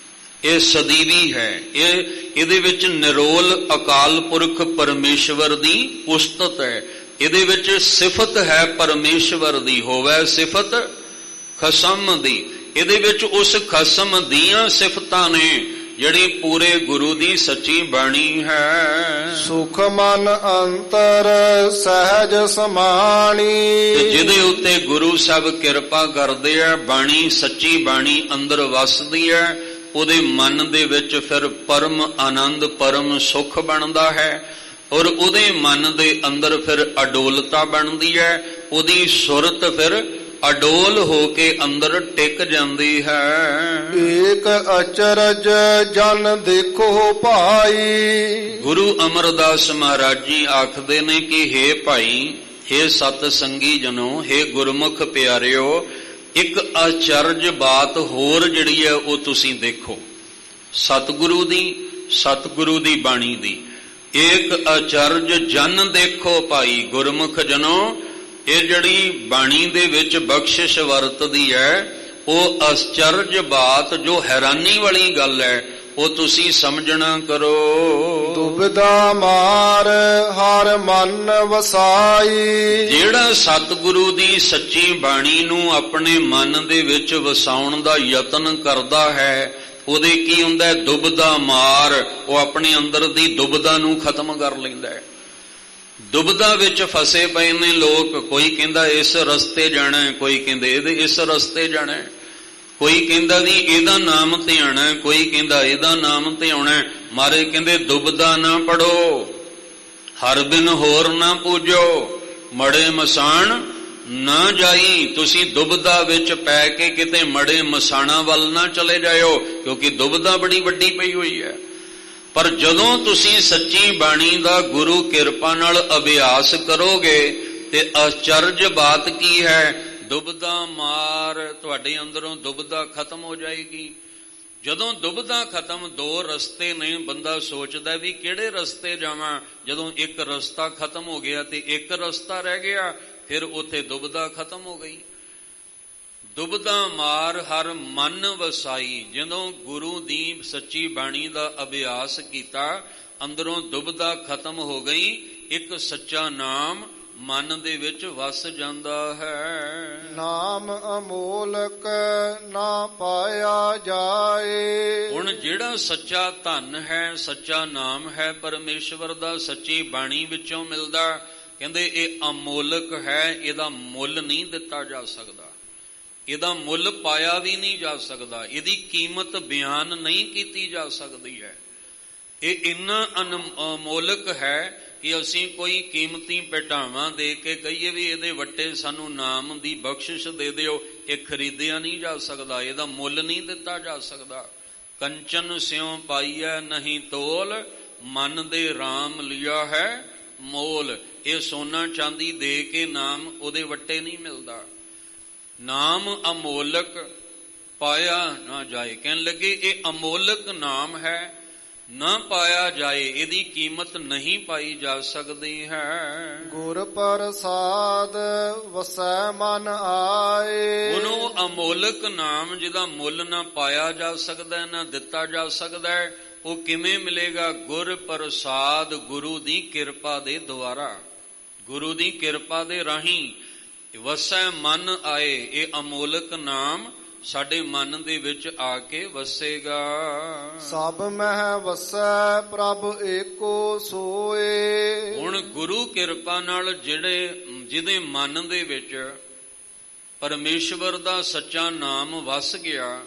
ਇਹ ਸਦੀਵੀ ਹੈ। ਇਹਦੇ ਵਿੱਚ ਨਿਰੋਲ ਅਕਾਲ ਪੁਰਖ ਪਰਮੇਸ਼ਵਰ ਦੀ ਉਸਤਤ ਹੈ। ਇਹਦੇ ਵਿੱਚ ਸਿਫਤ ਹੈ ਪਰਮੇਸ਼ਵਰ ਦੀ, ਹੋਵੇ ਸਿਫਤ ਖਸਮ ਦੀ। ਇਹਦੇ ਵਿੱਚ ਉਸ ਖਸਮ ਦੀਆਂ ਸਿਫਤਾਂ ਨੇ ਜਿਹੜੀ ਪੂਰੇ ਗੁਰੂ ਦੀ ਸੱਚੀ ਬਾਣੀ ਹੈ। ਸੁਖ ਮਨ ਅੰਤਰ ਸਹਿਜ ਸਮਾਣੀ। ਜਿਹਦੇ ਉੱਤੇ ਗੁਰੂ ਸਾਹਿਬ ਕਿਰਪਾ ਕਰਦੇ ਆ, ਬਾਣੀ ਸੱਚੀ ਬਾਣੀ ਅੰਦਰ ਵਸਦੀ ਹੈ, ਉਹਦੇ ਮਨ ਦੇ ਵਿੱਚ ਫਿਰ ਪਰਮ ਆਨੰਦ ਪਰਮ ਸੁਖ ਬਣਦਾ ਹੈ ਔਰ ਉਹਦੇ ਮਨ ਦੇ ਅੰਦਰ ਫਿਰ ਅਡੋਲਤਾ ਬਣਦੀ ਹੈ। ਉਹਦੀ ਸੁਰਤ ਫਿਰ ਅਡੋਲ ਹੋ ਕੇ ਅੰਦਰ ਟਿਕ ਜਾਂਦੀ ਹੈ। ਏਕ ਅਚਰਜ ਜਨ ਦੇਖੋ ਭਾਈ। ਗੁਰੂ ਅਮਰਦਾਸ ਮਹਾਰਾਜ ਜੀ ਆਖਦੇ ਨੇ ਕਿ ਹੇ ਭਾਈ, ਹੇ ਸਤ ਸੰਗੀ ਜਨੋ, ਹੇ ਗੁਰਮੁਖ ਪਿਆਰਿਓ, ਇੱਕ ਅਚਰਜ ਬਾਤ ਹੋਰ ਜਿਹੜੀ ਹੈ ਉਹ ਤੁਸੀਂ ਦੇਖੋ ਸਤਿਗੁਰੂ ਦੀ ਬਾਣੀ ਦੀ। ਏਕ ਅਚਰਜ ਜਨ ਦੇਖੋ ਭਾਈ, ਗੁਰਮੁਖ ਜਨੋ, ਇਹ ਜਿਹੜੀ ਬਾਣੀ ਦੇ ਵਿੱਚ ਬਖਸ਼ਿਸ਼ ਵਰਤਦੀ ਹੈ ਉਹ ਅਚਰਜ ਬਾਤ, ਜੋ ਹੈਰਾਨੀ ਵਾਲੀ ਗੱਲ ਹੈ, ਉਹ ਤੁਸੀਂ ਸਮਝਣਾ ਕਰੋ। ਦੁਬਿਧਾ ਮਾਰ ਹਰ ਮਨ ਵਸਾਈ। ਜਿਹੜਾ ਸਤਿਗੁਰੂ ਦੀ ਸੱਚੀ ਬਾਣੀ ਨੂੰ ਆਪਣੇ ਮਨ ਦੇ ਵਿੱਚ ਵਸਾਉਣ ਦਾ ਯਤਨ ਕਰਦਾ ਹੈ, ਉਹਦੇ ਕੀ ਹੁੰਦਾ? ਦੁਬਿਧਾ ਮਾਰ। ਉਹ ਆਪਣੇ ਅੰਦਰ ਦੀ ਦੁਬਿਧਾ ਨੂੰ ਖਤਮ ਕਰ ਲੈਂਦਾ ਹੈ। ਦੁਬਿਧਾ ਵਿੱਚ ਫਸੇ ਪਏ ਨੇ ਲੋਕ। ਕੋਈ ਕਹਿੰਦਾ ਇਸ ਰਸਤੇ ਜਾਣਾ, ਕੋਈ ਕਹਿੰਦੇ ਇਸ ਰਸਤੇ ਜਾਣਾ, ਕੋਈ ਕਹਿੰਦਾ ਵੀ ਇਹਦਾ ਨਾਮ ਧਿਆਣਾ, ਕੋਈ ਕਹਿੰਦਾ ਇਹਦਾ ਨਾਮ ਧਿਆਉਣਾ। ਮਾਰੇ ਕਹਿੰਦੇ ਦੁਬਿਧਾ ਨਾ ਪੜੋ, ਹਰ ਬਿਨ ਹੋਰ ਨਾ ਪੂਜੋ, ਮੜੇ ਮਸਾਣ ਨਾ ਜਾਈ। ਤੁਸੀਂ ਦੁਬਿਧਾ ਵਿੱਚ ਪੈ ਕੇ ਕਿਤੇ ਮੜੇ ਮਸਾਣਾ ਵੱਲ ਨਾ ਚਲੇ ਜਾਇਓ, ਕਿਉਂਕਿ ਦੁਬਿਧਾ ਬੜੀ ਵੱਡੀ ਪਈ ਹੋਈ ਹੈ। ਪਰ ਜਦੋਂ ਤੁਸੀਂ ਸੱਚੀ ਬਾਣੀ ਦਾ ਗੁਰੂ ਕਿਰਪਾ ਨਾਲ ਅਭਿਆਸ ਕਰੋਗੇ ਤੇ ਅਚਰਜ ਬਾਤ ਕੀ ਹੈ, ਦੁਬਦਾ ਮਾਰ, ਤੁਹਾਡੇ ਅੰਦਰੋਂ ਦੁਬਦਾ ਖਤਮ ਹੋ ਜਾਏਗੀ। ਜਦੋਂ ਦੁਬਦਾ ਖਤਮ, ਦੋ ਰਸਤੇ ਨੇ, ਬੰਦਾ ਸੋਚਦਾ ਵੀ ਕਿਹੜੇ ਰਸਤੇ ਜਾਵਾਂ, ਜਦੋਂ ਇੱਕ ਰਸਤਾ ਖਤਮ ਹੋ ਗਿਆ ਤੇ ਇੱਕ ਰਸਤਾ ਰਹਿ ਗਿਆ, ਫਿਰ ਉੱਥੇ ਦੁਬਦਾ ਖਤਮ ਹੋ ਗਈ। ਦੁਬਦਾ ਮਾਰ ਹਰ ਮਨ ਵਸਾਈ, ਜਦੋਂ ਗੁਰੂ ਦੀ ਸੱਚੀ ਬਾਣੀ ਦਾ ਅਭਿਆਸ ਕੀਤਾ, ਅੰਦਰੋਂ ਦੁਬਦਾ ਖਤਮ ਹੋ ਗਈ, ਇੱਕ ਸੱਚਾ ਨਾਮ ਮਨ ਦੇ ਵਿੱਚ ਵਸ ਜਾਂਦਾ ਹੈ। ਨਾਮ ਅਮੋਲਕ ਨਾ ਪਾਇਆ ਜਾਏ। ਹੁਣ ਜਿਹੜਾ ਸੱਚਾ ਧਨ ਹੈ, ਸੱਚਾ ਨਾਮ ਹੈ ਪਰਮੇਸ਼ਵਰ ਦਾ, ਸੱਚੀ ਬਾਣੀ ਵਿੱਚੋਂ ਮਿਲਦਾ, ਕਹਿੰਦੇ ਇਹ ਅਮੋਲਕ ਹੈ, ਇਹਦਾ ਮੁੱਲ ਨਹੀਂ ਦਿੱਤਾ ਜਾ ਸਕਦਾ, ਇਹਦਾ ਮੁੱਲ ਪਾਇਆ ਵੀ ਨਹੀਂ ਜਾ ਸਕਦਾ, ਇਹਦੀ ਕੀਮਤ ਬਿਆਨ ਨਹੀਂ ਕੀਤੀ ਜਾ ਸਕਦੀ ਹੈ। ਇਹ ਇੰਨਾ ਅਨਮੋਲਕ ਹੈ ਕਿ ਅਸੀਂ ਕੋਈ ਕੀਮਤੀ ਭੇਟਾਵਾਂ ਦੇ ਕੇ ਕਹੀਏ ਵੀ ਇਹਦੇ ਵੱਟੇ ਸਾਨੂੰ ਨਾਮ ਦੀ ਬਖਸ਼ਿਸ਼ ਦੇ ਦਿਓ, ਇਹ ਖਰੀਦਿਆ ਨਹੀਂ ਜਾ ਸਕਦਾ, ਇਹਦਾ ਮੁੱਲ ਨਹੀਂ ਦਿੱਤਾ ਜਾ ਸਕਦਾ। ਕੰਚਨ ਸਿਉ ਪਾਈਐ ਨਹੀਂ ਤੋਲ, ਮਨ ਦੇ ਰਾਮ ਲਿਆ ਹੈ ਮੋਲ। ਇਹ ਸੋਨਾ ਚਾਂਦੀ ਦੇ ਕੇ ਨਾਮ ਉਹਦੇ ਵੱਟੇ ਨਹੀਂ ਮਿਲਦਾ। ਨਾਮ ਅਮੋਲਕ ਪਾਇਆ ਨਾ ਜਾਏ, ਕਹਿਣ ਲੱਗੇ ਇਹ ਅਮੋਲਕ ਨਾਮ ਹੈ, ਨਾ ਪਾਇਆ ਜਾਏ, ਇਹਦੀ ਕੀਮਤ ਨਹੀਂ ਪਾਈ ਜਾ ਸਕਦੀ ਹੈ। ਗੁਰ ਪ੍ਰਸਾਦ ਵਸੈ ਮਨ ਆਏ। ਉਹਨੂੰ ਅਮੋਲਕ ਨਾਮ ਜਿਹਦਾ ਮੁੱਲ ਨਾ ਪਾਇਆ ਜਾ ਸਕਦਾ, ਨਾ ਦਿੱਤਾ ਜਾ ਸਕਦਾ, ਉਹ ਕਿਵੇਂ ਮਿਲੇਗਾ? ਗੁਰ ਪ੍ਰਸਾਦ, ਗੁਰੂ ਦੀ ਕਿਰਪਾ ਦੇ ਦੁਆਰਾ, ਗੁਰੂ ਦੀ ਕਿਰਪਾ ਦੇ ਰਾਹੀਂ ਵਸੈ ਮਨ ਆਏ। ਇਹ ਅਮੋਲਕ ਨਾਮ ਸਾਡੇ ਮਨ ਦੇ ਵਿੱਚ ਆ ਕੇ ਵਸੇਗਾ। ਸਭ ਮਹਿ ਵਸੈ ਪ੍ਰਭ ਏਕੋ ਸੋਏ। ਹੁਣ ਗੁਰੂ ਕਿਰਪਾ ਨਾਲ ਜਿਹਦੇ ਮਨ ਦੇ ਵਿੱਚ ਪਰਮੇਸ਼ਵਰ ਦਾ ਸੱਚਾ ਨਾਮ ਵਸ ਗਿਆ,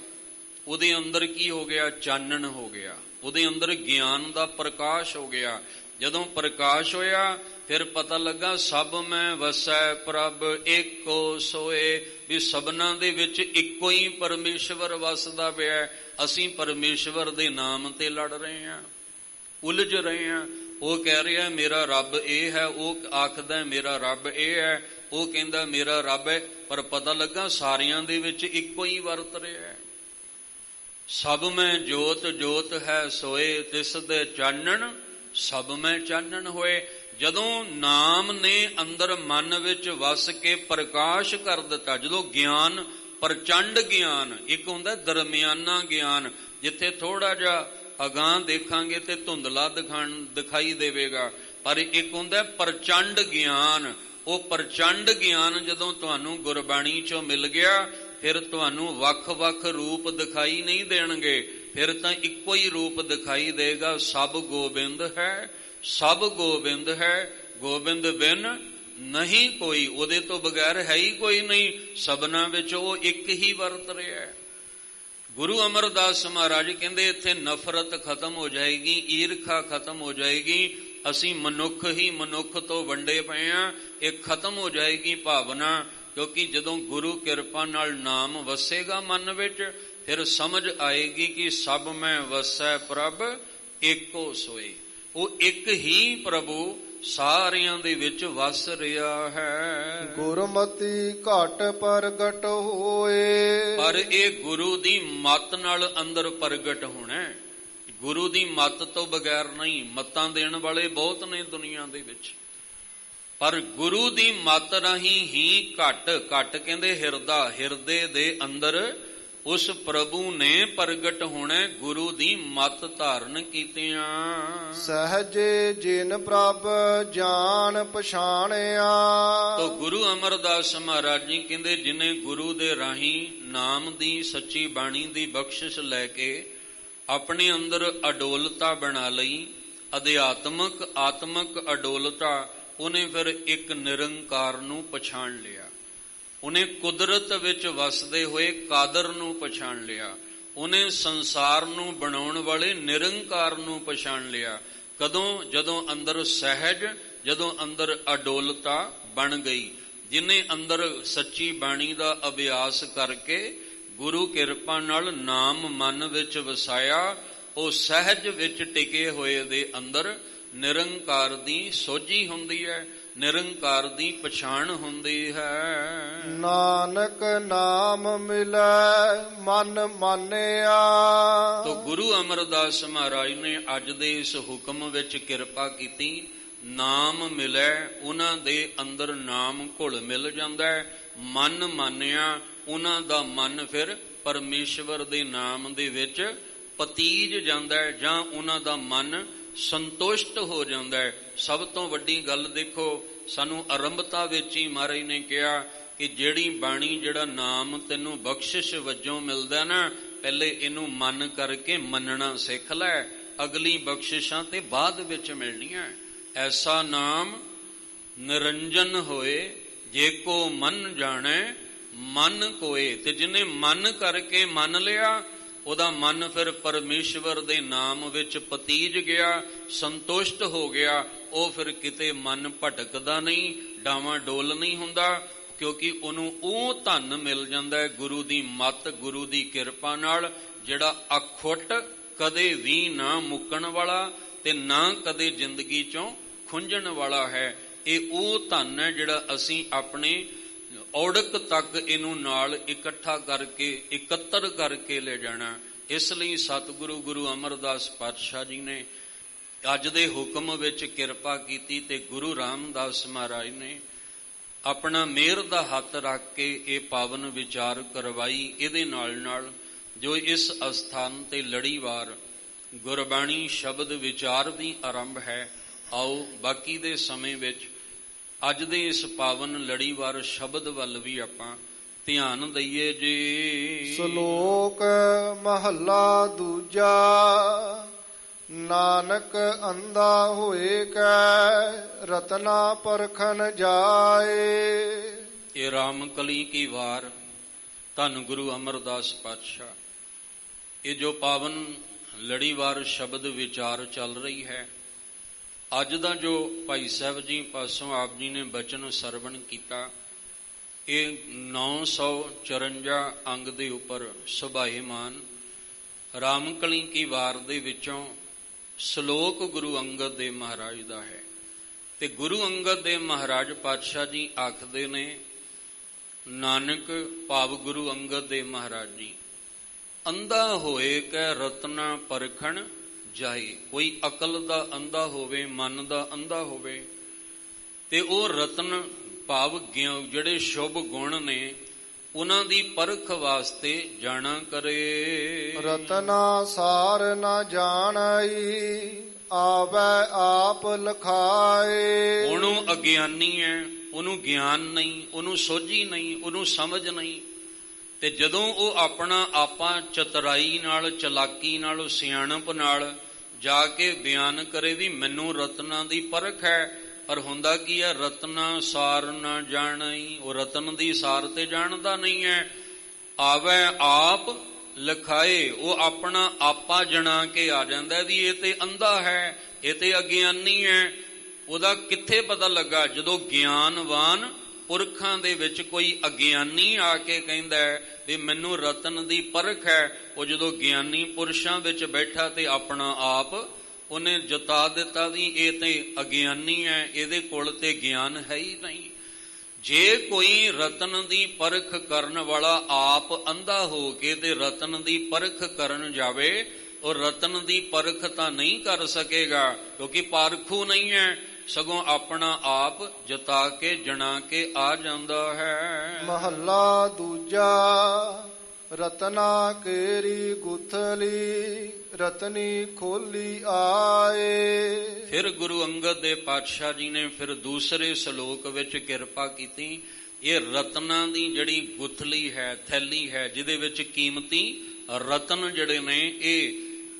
ਉਹਦੇ ਅੰਦਰ ਕੀ ਹੋ ਗਿਆ? ਚਾਨਣ ਹੋ ਗਿਆ, ਉਹਦੇ ਅੰਦਰ ਗਿਆਨ ਦਾ ਪ੍ਰਕਾਸ਼ ਹੋ ਗਿਆ। ਜਦੋਂ ਪ੍ਰਕਾਸ਼ ਹੋਇਆ ਫਿਰ ਪਤਾ ਲੱਗਾ ਸਭ ਮੈਂ ਵਸੈ ਪ੍ਰਭ ਏਕੋ ਸੋਏ, ਵੀ ਸਭਨਾਂ ਦੇ ਵਿੱਚ ਇੱਕੋ ਹੀ ਪਰਮੇਸ਼ਵਰ ਵਸਦਾ ਪਿਆ। ਅਸੀਂ ਪਰਮੇਸ਼ਵਰ ਦੇ ਨਾਮ ਤੇ ਲੜ ਰਹੇ ਹਾਂ, ਉਲਝ ਰਹੇ ਹਾਂ। ਉਹ ਕਹਿ ਰਿਹਾ ਮੇਰਾ ਰੱਬ ਇਹ ਹੈ, ਉਹ ਆਖਦਾ ਮੇਰਾ ਰੱਬ ਇਹ ਹੈ, ਉਹ ਕਹਿੰਦਾ ਮੇਰਾ ਰੱਬ ਹੈ, ਪਰ ਪਤਾ ਲੱਗਾ ਸਾਰਿਆਂ ਦੇ ਵਿੱਚ ਇੱਕੋ ਹੀ ਵਰਤ ਰਿਹਾ ਹੈ। ਸਭ ਮੈਂ ਜੋਤ ਜੋਤ ਹੈ ਸੋਏ, ਤਿਸ ਦੇ ਚਾਨਣ ਸਭ ਮੈਂ ਚਾਨਣ ਹੋਏ। ਜਦੋਂ ਨਾਮ ਨੇ ਅੰਦਰ ਮਨ ਵਿੱਚ ਵਸ ਕੇ ਪ੍ਰਕਾਸ਼ ਕਰ ਦਿੱਤਾ, ਜਦੋਂ ਗਿਆਨ, ਪ੍ਰਚੰਡ ਗਿਆਨ, ਇੱਕ ਹੁੰਦਾ ਦਰਮਿਆਨਾ ਗਿਆਨ, ਜਿੱਥੇ ਥੋੜਾ ਜਿਹਾ ਅਗਾਂਹ ਦੇਖਾਂਗੇ ਤੇ ਧੁੰਦਲਾ ਦਿਖਾਈ ਦੇਵੇਗਾ, ਪਰ ਇੱਕ ਹੁੰਦਾ ਪ੍ਰਚੰਡ ਗਿਆਨ। ਉਹ ਪ੍ਰਚੰਡ ਗਿਆਨ ਜਦੋਂ ਤੁਹਾਨੂੰ ਗੁਰਬਾਣੀ ਚੋਂ ਮਿਲ ਗਿਆ, ਫਿਰ ਤੁਹਾਨੂੰ ਵੱਖ-ਵੱਖ ਰੂਪ ਦਿਖਾਈ ਨਹੀਂ ਦੇਣਗੇ, ਫਿਰ ਤਾਂ ਇੱਕੋ ਹੀ ਰੂਪ ਦਿਖਾਈ ਦੇਗਾ। ਸਭ ਗੋਬਿੰਦ ਹੈ, ਸਭ ਗੋਬਿੰਦ ਹੈ, ਗੋਬਿੰਦ ਬਿਨ ਨਹੀਂ ਕੋਈ, ਉਹਦੇ ਤੋਂ ਬਗੈਰ ਹੈ ਹੀ ਕੋਈ ਨਹੀਂ। ਸਭਨਾਂ ਵਿੱਚ ਉਹ ਇੱਕ ਹੀ ਵਰਤ ਰਿਹਾ ਹੈ। ਗੁਰੂ ਅਮਰਦਾਸ ਮਹਾਰਾਜ ਕਹਿੰਦੇ ਇੱਥੇ ਨਫ਼ਰਤ ਖਤਮ ਹੋ ਜਾਏਗੀ, ਈਰਖਾ ਖਤਮ ਹੋ ਜਾਏਗੀ। ਅਸੀਂ ਮਨੁੱਖ ਹੀ ਮਨੁੱਖ ਤੋਂ ਵੰਡੇ ਪਏ ਹਾਂ, ਇਹ ਖਤਮ ਹੋ ਜਾਏਗੀ ਭਾਵਨਾ। ਕਿਉਂਕਿ ਜਦੋਂ ਗੁਰੂ ਕਿਰਪਾ ਨਾਲ ਨਾਮ ਵਸੇਗਾ ਮਨ ਵਿੱਚ, ਫਿਰ ਸਮਝ ਆਏਗੀ ਕਿ ਸਭ ਮੈਂ ਵਸੈ ਪ੍ਰਭ ਏਕੋ ਸੋਏ। ਉਹ ਇੱਕ ਹੀ ਪ੍ਰਭੂ ਸਾਰਿਆਂ ਦੇ ਵਿੱਚ ਵਸ ਰਿਹਾ ਹੈ। ਗੁਰਮਤਿ ਘਟ ਪ੍ਰਗਟ ਹੋਏ। ਪਰ ਇਹ ਗੁਰੂ ਦੀ ਮੱਤ ਨਾਲ ਅੰਦਰ ਪ੍ਰਗਟ ਹੋਣਾ, ਗੁਰੂ ਦੀ ਮੱਤ ਤੋਂ ਬਗੈਰ ਨਹੀਂ। ਮੱਤਾਂ ਦੇਣ ਵਾਲੇ ਬਹੁਤ ਨੇ ਦੁਨੀਆ ਦੇ ਵਿੱਚ, ਪਰ ਗੁਰੂ ਦੀ ਮੱਤ ਰਾਹੀਂ ਹੀ ਘਟ ਕਹਿੰਦੇ ਹਿਰਦੇ ਦੇ ਅੰਦਰ ਉਸ ਪ੍ਰਭੂ ਨੇ ਪ੍ਰਗਟ ਹੋਣਾ, ਗੁਰੂ ਦੀ ਮੱਤ ਧਾਰਨ ਕੀਤਿਆਂ। ਸਹਜੇ ਜਿਨ ਪ੍ਰਭ ਜਾਣ ਪਛਾਣਿਆ। ਤੋ ਗੁਰੂ ਅਮਰਦਾਸ ਮਹਾਰਾਜ ਜੀ ਕਹਿੰਦੇ ਜਿਨੇ ਗੁਰੂ ਦੇ ਰਾਹੀਂ ਨਾਮ ਦੀ ਸੱਚੀ ਬਾਣੀ ਦੀ ਬਖਸ਼ਿਸ਼ ਲੈ ਕੇ ਆਪਣੇ ਅੰਦਰ ਅਡੋਲਤਾ ਬਣਾ ਲਈ, ਅਧਿਆਤਮਕ ਆਤਮਕ ਅਡੋਲਤਾ, ਉਹਨੇ ਫਿਰ ਇੱਕ ਨਿਰੰਕਾਰ ਨੂੰ ਪਛਾਣ ਲਿਆ। ਉਹਨੇ ਕੁਦਰਤ ਵਿੱਚ ਵਸਦੇ ਹੋਏ ਕਾਦਰ ਨੂੰ ਪਛਾਣ ਲਿਆ। ਉਹਨੇ ਸੰਸਾਰ ਨੂੰ ਬਣਾਉਣ ਵਾਲੇ ਨਿਰੰਕਾਰ ਨੂੰ ਪਛਾਣ ਲਿਆ। ਕਦੋਂ? ਜਦੋਂ ਅੰਦਰ ਸਹਿਜ, ਜਦੋਂ ਅੰਦਰ ਅਡੋਲਤਾ ਬਣ ਗਈ। ਜਿਨੇ ਅੰਦਰ ਸੱਚੀ ਬਾਣੀ ਦਾ ਅਭਿਆਸ ਕਰਕੇ ਗੁਰੂ ਕਿਰਪਾ ਨਾਲ ਨਾਮ ਮਨ ਵਿੱਚ ਵਸਾਇਆ, ਉਹ ਸਹਿਜ ਵਿੱਚ ਟਿਕੇ ਹੋਏ ਦੇ ਅੰਦਰ ਨਿਰੰਕਾਰ ਦੀ ਸੋਝੀ ਹੁੰਦੀ ਹੈ, ਨਿਰੰਕਾਰ ਦੀ ਪਛਾਣ ਹੁੰਦੀ ਹੈ। ਨਾਨਕ ਨਾਮ ਮਿਲੈ ਮਨ ਮਾਨਿਆ। ਤੋ ਗੁਰੂ ਅਮਰਦਾਸ ਮਹਾਰਾਜ ਨੇ ਅੱਜ ਦੇ ਇਸ ਹੁਕਮ ਵਿੱਚ ਕਿਰਪਾ ਕੀਤੀ। ਨਾਮ ਮਿਲੈ, ਉਹਨਾਂ ਦੇ ਅੰਦਰ ਨਾਮ ਘੁਲ ਮਿਲ ਜਾਂਦਾ ਹੈ। ਮਨ ਮਾਨਿਆ, ਉਹਨਾਂ ਦਾ ਮਨ ਫਿਰ ਪਰਮੇਸ਼ਵਰ ਦੇ ਨਾਮ ਦੇ ਵਿੱਚ ਪਤੀਜ ਜਾਂਦਾ ਹੈ, ਜਾਂ ਉਹਨਾਂ ਦਾ ਮਨ ਸੰਤੁਸ਼ਟ ਹੋ ਜਾਂਦਾ ਹੈ। ਸਭ ਤੋਂ ਵੱਡੀ ਗੱਲ ਦੇਖੋ, ਸਾਨੂੰ ਆਰੰਭਤਾ ਵਿੱਚ ਹੀ ਮਹਾਰਾਜ ਨੇ ਕਿਹਾ ਕਿ ਜਿਹੜੀ ਬਾਣੀ, ਜਿਹੜਾ ਨਾਮ ਤੈਨੂੰ ਬਖਸ਼ਿਸ਼ ਵਜੋਂ ਮਿਲਦਾ ਨਾ, ਪਹਿਲੇ ਇਹਨੂੰ ਮਨ ਕਰਕੇ ਮੰਨਣਾ ਸਿੱਖ ਲੈ, ਅਗਲੀ ਬਖਸ਼ਿਸ਼ਾਂ ਤੇ ਬਾਅਦ ਵਿੱਚ ਮਿਲਣੀਆਂ। ਐਸਾ ਨਾਮ ਨਿਰੰਜਨ ਹੋਏ, ਜੇ ਕੋ ਮਨ ਜਾਣੈ ਮਨ ਕੋਏ। ਤੇ ਜਿਹਨੇ ਮਨ ਕਰਕੇ ਮੰਨ ਲਿਆ, ਉਹਦਾ ਮਨ ਫਿਰ ਪਰਮੇਸ਼ਵਰ ਦੇ ਨਾਮ ਵਿੱਚ ਪਤੀਜ ਗਿਆ, ਸੰਤੁਸ਼ਟ ਹੋ ਗਿਆ। ਉਹ ਫਿਰ ਕਿਤੇ ਮਨ ਭਟਕਦਾ ਨਹੀਂ, ਡਾਵਾਂ ਡੋਲ ਨਹੀਂ ਹੁੰਦਾ, ਕਿਉਂਕਿ ਉਹਨੂੰ ਉਹ ਧਨ ਮਿਲ ਜਾਂਦਾ ਹੈ ਗੁਰੂ ਦੀ ਮੱਤ, ਗੁਰੂ ਦੀ ਕਿਰਪਾ ਨਾਲ, ਜਿਹੜਾ ਅਖੁੱਟ, ਕਦੇ ਵੀ ਨਾ ਮੁੱਕਣ ਵਾਲਾ ਤੇ ਨਾ ਕਦੇ ਜ਼ਿੰਦਗੀ ਚੋਂ ਖੁੰਝਣ ਵਾਲਾ ਹੈ। ਇਹ ਉਹ ਧਨ ਹੈ ਜਿਹੜਾ ਅਸੀਂ ਆਪਣੇ ਔੜਕ ਤੱਕ ਇਹਨੂੰ ਨਾਲ ਇਕੱਠਾ ਕਰਕੇ, ਇਕੱਤਰ ਕਰਕੇ ਲੈ ਜਾਣਾ। ਇਸ ਲਈ ਸਤਿਗੁਰੂ ਗੁਰੂ ਅਮਰਦਾਸ ਪਾਤਸ਼ਾਹ ਜੀ ਨੇ ਅੱਜ ਦੇ ਹੁਕਮ ਵਿੱਚ ਕਿਰਪਾ ਕੀਤੀ ਤੇ ਗੁਰੂ ਰਾਮਦਾਸ ਮਹਾਰਾਜ ਨੇ ਆਪਣਾ ਮਿਹਰ ਦਾ ਹੱਥ ਰੱਖ ਕੇ ਇਹ ਪਾਵਨ ਵਿਚਾਰ ਕਰਵਾਈ। ਇਹਦੇ ਨਾਲ ਨਾਲ ਜੋ ਇਸ ਅਸਥਾਨ ਤੇ ਲੜੀਵਾਰ ਗੁਰਬਾਣੀ ਸ਼ਬਦ ਵਿਚਾਰ ਦੀ ਆਰੰਭ ਹੈ, ਆਓ ਬਾਕੀ ਦੇ ਸਮੇਂ ਵਿੱਚ ਅੱਜ ਦੇ ਇਸ ਪਾਵਨ ਲੜੀਵਾਰ ਸ਼ਬਦ ਵੱਲ ਵੀ ਆਪਾਂ ਧਿਆਨ ਦਈਏ ਜੀ। ਸ਼ਲੋਕ ਮਹੱਲਾ ਦੂਜਾ। ਨਾਨਕ ਅੰਧਾ ਹੋਏ ਕੈ ਰਤਨਾ ਪਰਖਨ ਜਾਏ। ਇਹ ਰਾਮਕਲੀ ਕੀ ਵਾਰ, ਧੰਨ ਗੁਰੂ ਅਮਰਦਾਸ ਪਾਤਸ਼ਾਹ। ਇਹ ਜੋ ਪਾਵਨ ਲੜੀਵਾਰ ਸ਼ਬਦ ਵਿਚਾਰ ਚੱਲ ਰਹੀ ਹੈ, ਅੱਜ ਦਾ ਜੋ ਭਾਈ ਸਾਹਿਬ ਜੀ ਪਾਸੋਂ ਆਪ ਜੀ ਨੇ ਬਚਨ ਸਰਵਣ ਕੀਤਾ, ਇਹ 954 ਅੰਗ ਦੇ ਉੱਪਰ ਸੁਭਾਏਮਾਨ ਰਾਮਕਲੀ ਕੀ ਵਾਰ ਦੇ ਵਿੱਚੋਂ ਸ਼ਲੋਕ ਗੁਰੂ ਅੰਗਦ ਦੇਵ ਮਹਾਰਾਜ ਦਾ ਹੈ। ਤੇ ਗੁਰੂ ਅੰਗਦ ਦੇਵ ਮਹਾਰਾਜ ਪਾਤਸ਼ਾਹ ਜੀ ਆਖਦੇ ਨੇ, ਨਾਨਕ ਭਾਵ ਗੁਰੂ ਅੰਗਦ ਦੇਵ ਮਹਾਰਾਜ ਜੀ, ਅੰਧਾ ਹੋਏ ਕੈ ਰਤਨਾ ਪਰਖਣ ਜਾਏ। ਕੋਈ ਅਕਲ ਦਾ ਅੰਧਾ ਹੋਵੇ, ਮਨ ਦਾ ਅੰਧਾ ਹੋਵੇ, ਤੇ ਉਹ ਰਤਨ ਭਾਵ ਜਿਹੜੇ ਸ਼ੁਭ ਗੁਣ ਨੇ ਉਹਨਾਂ ਦੀ ਪਰਖ ਵਾਸਤੇ ਜਾਣਾ ਕਰੇ। ਰਤਨਾ ਸਾਰ ਨਾ ਜਾਣਾਈ ਆਵੈ ਆਪ ਲਖਾਏ। ਉਹਨੂੰ ਅਗਿਆਨੀ ਹੈ, ਉਹਨੂੰ ਗਿਆਨ ਨਹੀਂ, ਉਹਨੂੰ ਸੋਝੀ ਨਹੀਂ, ਉਹਨੂੰ ਸਮਝ ਨਹੀਂ। ਤੇ ਜਦੋਂ ਉਹ ਆਪਣਾ ਆਪਾ ਚਤਰਾਈ ਨਾਲ, ਚਲਾਕੀ ਨਾਲ, ਸਿਆਣਪ ਨਾਲ ਜਾ ਕੇ ਬਿਆਨ ਕਰੇ ਵੀ ਮੈਨੂੰ ਰਤਨਾਂ ਦੀ ਪਰਖ ਹੈ, ਪਰ ਹੁੰਦਾ ਕੀ ਹੈ, ਰਤਨਾ ਸਾਰ ਨਾ ਜਾਣਈ। ਉਹ ਰਤਨ ਦੀ ਸਾਰ ਤੇ ਜਾਣਦਾ ਨਹੀਂ ਹੈ। ਆਵੈ ਆਪ ਲਖਾਏ, ਉਹ ਆਪਣਾ ਆਪਾ ਜਣਾ ਕੇ ਆ ਜਾਂਦਾ ਵੀ ਇਹ ਤੇ ਅੰਧਾ ਹੈ, ਇਹ ਤੇ ਅਗਿਆਨੀ ਹੈ। ਉਹਦਾ ਕਿੱਥੇ ਪਤਾ ਲੱਗਾ? ਜਦੋਂ ਗਿਆਨਵਾਨ ਪੁਰਖਾਂ ਦੇ ਵਿੱਚ ਕੋਈ ਅਗਿਆਨੀ ਆ ਕੇ ਕਹਿੰਦਾ ਵੀ ਮੈਨੂੰ ਰਤਨ ਦੀ ਪਰਖ ਹੈ, ਉਹ ਜਦੋਂ ਗਿਆਨੀ ਪੁਰਸ਼ਾਂ ਵਿੱਚ ਬੈਠਾ ਤੇ ਆਪਣਾ ਆਪ ਉਹਨੇ ਜਤਾ ਦਿੱਤਾ ਵੀ ਇਹ ਤੇ ਅਗਿਆਨੀ ਹੈ, ਇਹਦੇ ਕੋਲ ਤੇ ਗਿਆਨ ਹੈ ਹੀ ਨਹੀਂ। ਜੇ ਕੋਈ ਰਤਨ ਦੀ ਪਰਖ ਕਰਨ ਵਾਲਾ ਆਪ ਅੰਧਾ ਹੋ ਕੇ ਤੇ ਰਤਨ ਦੀ ਪਰਖ ਕਰਨ ਜਾਵੇ, ਉਹ ਰਤਨ ਦੀ ਪਰਖ ਤਾਂ ਨਹੀਂ ਕਰ ਸਕੇਗਾ, ਕਿਉਂਕਿ ਪਾਰਖੂ ਨਹੀਂ ਹੈ, ਸਗੋਂ ਆਪਣਾ ਆਪ ਜਤਾ ਕੇ ਜਣਾ ਕੇ ਆ ਜਾਂਦਾ ਹੈ। ਮਹੱਲਾ ਦੂਜਾ। ਰਤਨਾ ਕੇਰੀ ਗੁਥਲੀ ਰਤਨੀ ਖੋਲੀ ਆਏ। ਫਿਰ ਗੁਰੂ ਅੰਗਦ ਦੇ ਪਾਤਸ਼ਾਹ ਜੀ ਨੇ ਫਿਰ ਦੂਸਰੇ ਸ਼ਲੋਕ ਵਿੱਚ ਕਿਰਪਾ ਕੀਤੀ। ਇਹ ਰਤਨਾਂ ਦੀ ਜਿਹੜੀ ਗੁਥਲੀ ਹੈ, ਥੈਲੀ ਹੈ, ਜਿਹਦੇ ਵਿੱਚ ਕੀਮਤੀ ਰਤਨ ਜਿਹੜੇ ਨੇ,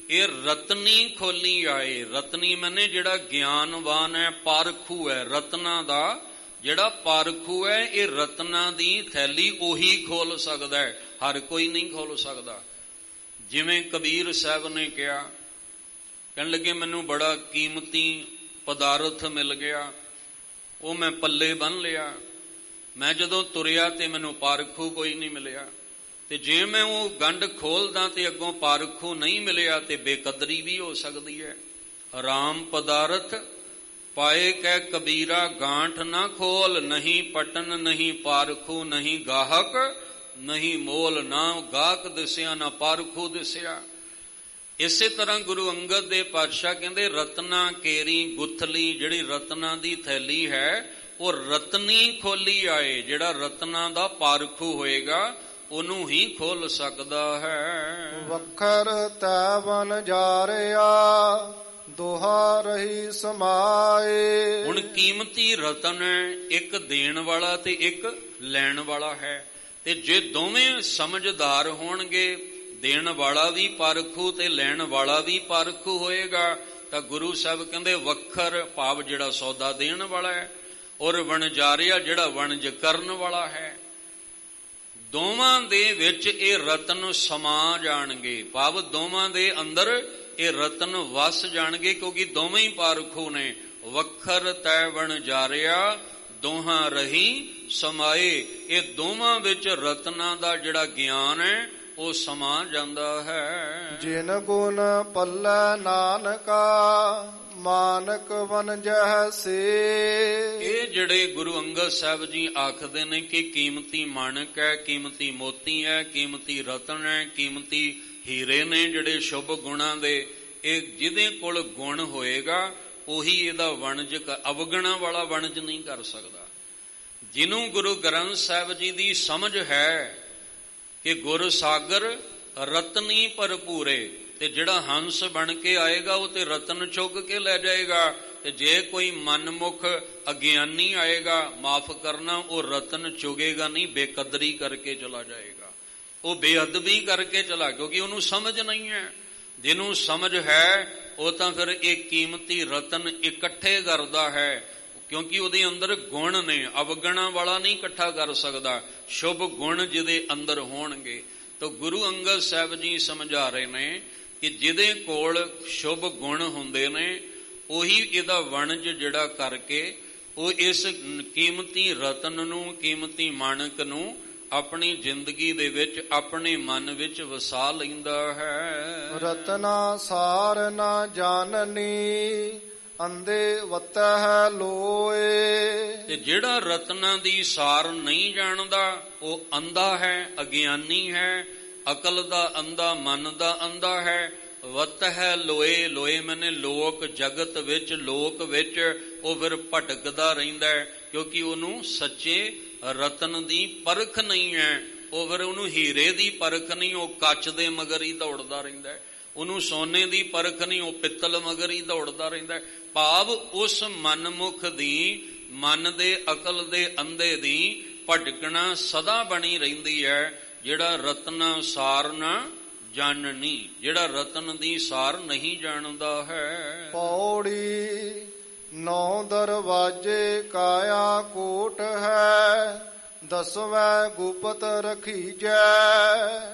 ਇਹ ਰਤਨੀ ਖੋਲੀ ਆਏ। ਰਤਨੀ ਮੈਨੇ ਜਿਹੜਾ ਗਿਆਨਵਾਨ ਹੈ, ਪਾਰਖੂ ਹੈ, ਰਤਨਾਂ ਦਾ ਜਿਹੜਾ ਪਾਰਖੂ ਹੈ, ਇਹ ਰਤਨਾਂ ਦੀ ਥੈਲੀ ਉਹੀ ਖੋਲ ਸਕਦਾ ਹੈ, ਹਰ ਕੋਈ ਨਹੀਂ ਖੋਲ ਸਕਦਾ। ਜਿਵੇਂ ਕਬੀਰ ਸਾਹਿਬ ਨੇ ਕਿਹਾ, ਕਹਿਣ ਲੱਗੇ ਮੈਨੂੰ ਬੜਾ ਕੀਮਤੀ ਪਦਾਰਥ ਮਿਲ ਗਿਆ, ਉਹ ਮੈਂ ਪੱਲੇ ਬੰਨ ਲਿਆ, ਮੈਂ ਜਦੋਂ ਤੁਰਿਆ ਤੇ ਮੈਨੂੰ ਪਾਰਖੂ ਕੋਈ ਨਹੀਂ ਮਿਲਿਆ। ਤੇ ਜੇ ਮੈਂ ਉਹ ਗੰਢ ਖੋਲਦਾ ਤੇ ਅੱਗੋਂ ਪਾਰਖੂ ਨਹੀਂ ਮਿਲਿਆ ਤੇ ਬੇਕਦਰੀ ਵੀ ਹੋ ਸਕਦੀ ਹੈ। ਰਾਮ ਪਦਾਰਥ ਪਾਏ ਕਹਿ ਕਬੀਰਾ, ਗਾਂਠ ਨਾ ਖੋਲ, ਨਹੀਂ ਪਟਨ ਨਹੀਂ ਪਾਰਖੂ, ਨਹੀਂ ਗਾਹਕ ਨਹੀਂ ਮੋਲ। ਨਾ ਗਾਹਕ ਦਿਸਿਆ ਨਾ ਪਾਰਖੂ ਦਿਸਿਆ। ਇਸੇ ਤਰ੍ਹਾਂ ਗੁਰੂ ਅੰਗਦ ਦੇ ਪਾਤਸ਼ਾਹ ਕਹਿੰਦੇ ਰਤਨਾ ਕੇਰੀ ਗੁਥਲੀ, ਜਿਹੜੀ ਰਤਨਾ ਦੀ ਥੈਲੀ ਹੈ ਉਹ ਰਤਨੀ ਖੋਲੀ ਆਏ। ਜਿਹੜਾ ਰਤਨਾ ਦਾ ਪਾਰਖੂ ਹੋਏਗਾ ਉਹਨੂੰ ਹੀ ਖੋਲ ਸਕਦਾ ਹੈ। ਵਖਰ ਤੈ ਬਨ ਜਾਰਿਆ, ਦੋਹਾ ਰਹੀ ਸਮਾਏ। ਹੁਣ ਕੀਮਤੀ ਰਤਨ ਹੈ, ਇੱਕ ਦੇਣ ਵਾਲਾ ਤੇ ਇੱਕ ਲੈਣ ਵਾਲਾ ਹੈ। ਤੇ ਜੇ ਦੋਵੇਂ ਸਮਝਦਾਰ ਹੋਣਗੇ, ਦੇਣ ਵਾਲਾ ਵੀ ਪਾਰਖੂ ਤੇ ਲੈਣ ਵਾਲਾ ਵੀ ਪਾਰਖੂ ਹੋਏਗਾ, ਤਾਂ ਗੁਰੂ ਸਾਹਿਬ ਕਹਿੰਦੇ ਵੱਖਰ ਭਾਵ ਜਿਹੜਾ ਸੌਦਾ ਦੇਣ ਵਾਲਾ ਹੈ, ਔਰ ਵਣਜਾਰਿਆ ਜਿਹੜਾ ਵਣਜ ਕਰਨ ਵਾਲਾ ਹੈ। ਦੋਵਾਂ ਦੇ ਵਿੱਚ ਇਹ ਰਤਨ ਸਮਾ ਜਾਣਗੇ, ਭਾਵ ਦੋਵਾਂ ਦੇ ਅੰਦਰ ਇਹ ਰਤਨ ਵਸ ਜਾਣਗੇ, ਕਿਉਂਕਿ ਦੋਵੇਂ ਹੀ ਪਾਰਖੂ ਨੇ। ਵੱਖਰ ਤੈ ਵਣਜਾਰਿਆ, ਦੋਹਾਂ ਰਹੀ ਸਮਾਏ। ਇਹ ਦੋਵਾਂ ਵਿੱਚ ਰਤਨਾਂ ਦਾ ਜਿਹੜਾ ਗਿਆਨ ਹੈ ਉਹ ਸਮਾ ਜਾਂਦਾ ਹੈ। ਜਿਨ ਗੁਣ ਪੱਲੇ ਨਾਨਕਾ, ਮਾਨਕ ਵਣਜਹਿ ਸੇ। ਇਹ ਜਿਹੜੇ ਗੁਰੂ ਅੰਗਦ ਸਾਹਿਬ ਜੀ ਆਖਦੇ ਨੇ ਕਿ ਕੀਮਤੀ ਮਾਣਕ ਹੈ, ਕੀਮਤੀ ਮੋਤੀ ਹੈ, ਕੀਮਤੀ ਰਤਨ ਹੈ, ਕੀਮਤੀ ਹੀਰੇ ਨੇ ਜਿਹੜੇ ਸ਼ੁਭ ਗੁਣਾਂ ਦੇ। ਇਹ ਜਿਹਦੇ ਕੋਲ ਗੁਣ ਹੋਏਗਾ ਉਹੀ ਇਹਦਾ ਵਣਜ, ਅਵਗਣਾ ਵਾਲਾ ਵਣਜ ਨਹੀਂ ਕਰ ਸਕਦਾ। ਜਿਹਨੂੰ ਗੁਰੂ ਗ੍ਰੰਥ ਸਾਹਿਬ ਜੀ ਦੀ ਸਮਝ ਹੈ ਕਿ ਗੁਰ ਸਾਗਰ ਰਤਨੀ ਭਰਪੂਰੇ, ਤੇ ਜਿਹੜਾ ਹੰਸ ਬਣ ਕੇ ਆਏਗਾ ਉਹ ਤੇ ਰਤਨ ਚੁੱਕ ਕੇ ਲੈ ਜਾਏਗਾ। ਤੇ ਜੇ ਕੋਈ ਮਨਮੁਖ ਅਗਿਆਨੀ ਆਏਗਾ, ਮਾਫ ਕਰਨਾ, ਉਹ ਰਤਨ ਚੁਗੇਗਾ ਨਹੀਂ, ਬੇਕਦਰੀ ਕਰਕੇ ਚਲਾ ਜਾਏਗਾ, ਉਹ ਬੇਅਦਬੀ ਕਰਕੇ ਚਲਾ, ਕਿਉਂਕਿ ਉਹਨੂੰ ਸਮਝ ਨਹੀਂ ਹੈ। ਜਿਹਨੂੰ ਸਮਝ ਹੈ ਉਹ ਤਾਂ ਫਿਰ ਇਹ ਕੀਮਤੀ ਰਤਨ ਇਕੱਠੇ ਕਰਦਾ ਹੈ, ਕਿਉਂਕਿ ਉਹਦੇ ਅੰਦਰ ਗੁਣ ਨੇ। ਅਵਗਣਾ ਵਾਲਾ ਨਹੀਂ ਇਕੱਠਾ ਕਰ ਸਕਦਾ, ਸ਼ੁਭ ਗੁਣ ਜਿਹਦੇ ਅੰਦਰ ਹੋਣਗੇ। ਤਾਂ ਗੁਰੂ ਅੰਗਦ ਸਾਹਿਬ ਜੀ ਸਮਝਾ ਰਹੇ ਨੇ ਕਿ ਜਿਹਦੇ ਕੋਲ ਸ਼ੁਭ ਗੁਣ ਹੁੰਦੇ ਨੇ ਉਹੀ ਇਹਦਾ ਵਣਜ ਜਿਹੜਾ ਕਰਕੇ ਉਹ ਇਸ ਕੀਮਤੀ ਰਤਨ ਨੂੰ, ਕੀਮਤੀ ਮਾਣਕ ਨੂੰ ਆਪਣੀ ਜ਼ਿੰਦਗੀ ਦੇ ਵਿੱਚ, ਆਪਣੇ ਮਨ ਵਿੱਚ ਵਸਾ ਲੈਂਦਾ ਹੈ। ਰਤਨਾ ਸਾਰ ਨਾ ਜਾਣਨੀ, ਅੰਧੇ ਵਤਹਿ ਲੋਏ। ਤੇ ਜਿਹੜਾ ਰਤਨਾਂ ਦੀ ਸਾਰ ਨਹੀਂ ਜਾਣਦਾ ਉਹ ਅੰਧਾ ਹੈ, ਅਗਿਆਨੀ ਹੈ, ਅਕਲ ਦਾ ਅੰਧਾ, ਮਨ ਦਾ ਅੰਧਾ ਹੈ। ਵਤ ਹੈ ਲੋਏ, ਲੋਏ ਮੈਨੇ ਲੋਕ, ਜਗਤ ਵਿੱਚ, ਲੋਕ ਵਿੱਚ ਉਹ ਫਿਰ ਭਟਕਦਾ ਰਹਿੰਦਾ ਹੈ, ਕਿਉਂਕਿ ਉਹਨੂੰ ਸੱਚੇ ਰਤਨ ਦੀ ਪਰਖ ਨਹੀਂ ਹੈ। ਉਹ ਫਿਰ ਉਹਨੂੰ ਹੀਰੇ ਦੀ ਪਰਖ ਨਹੀਂ, ਉਹ ਕੱਚ ਦੇ ਮਗਰ ਹੀ ਦੌੜਦਾ ਰਹਿੰਦਾ ਹੈ। ਉਹਨੂੰ ਸੋਨੇ ਦੀ ਪਰਖ ਨਹੀਂ, ਉਹ ਪਿੱਤਲ ਮਗਰ ਹੀ ਦੌੜਦਾ ਰਹਿੰਦਾ ਹੈ। ਭਾਵ ਉਸ ਮਨਮੁਖ ਦੀ, ਮਨ ਦੇ, ਅਕਲ ਦੇ ਅੰਧੇ ਦੀ ਭਟਕਣਾ ਸਦਾ ਬਣੀ ਰਹਿੰਦੀ ਹੈ। ਜਿਹੜਾ ਰਤਨ ਸਾਰ ਨਾ ਜਾਣਨੀ, ਜਿਹੜਾ ਰਤਨ ਦੀ ਸਾਰ ਨਹੀਂ ਜਾਣਦਾ ਹੈ। ਪੌੜੀ ਨੌ ਦਰਵਾਜੇ ਕਾਇਆ ਕੋਟ ਹੈ, ਦਸਵੇਂ ਗੁਪਤ ਰਖੀਜੈ।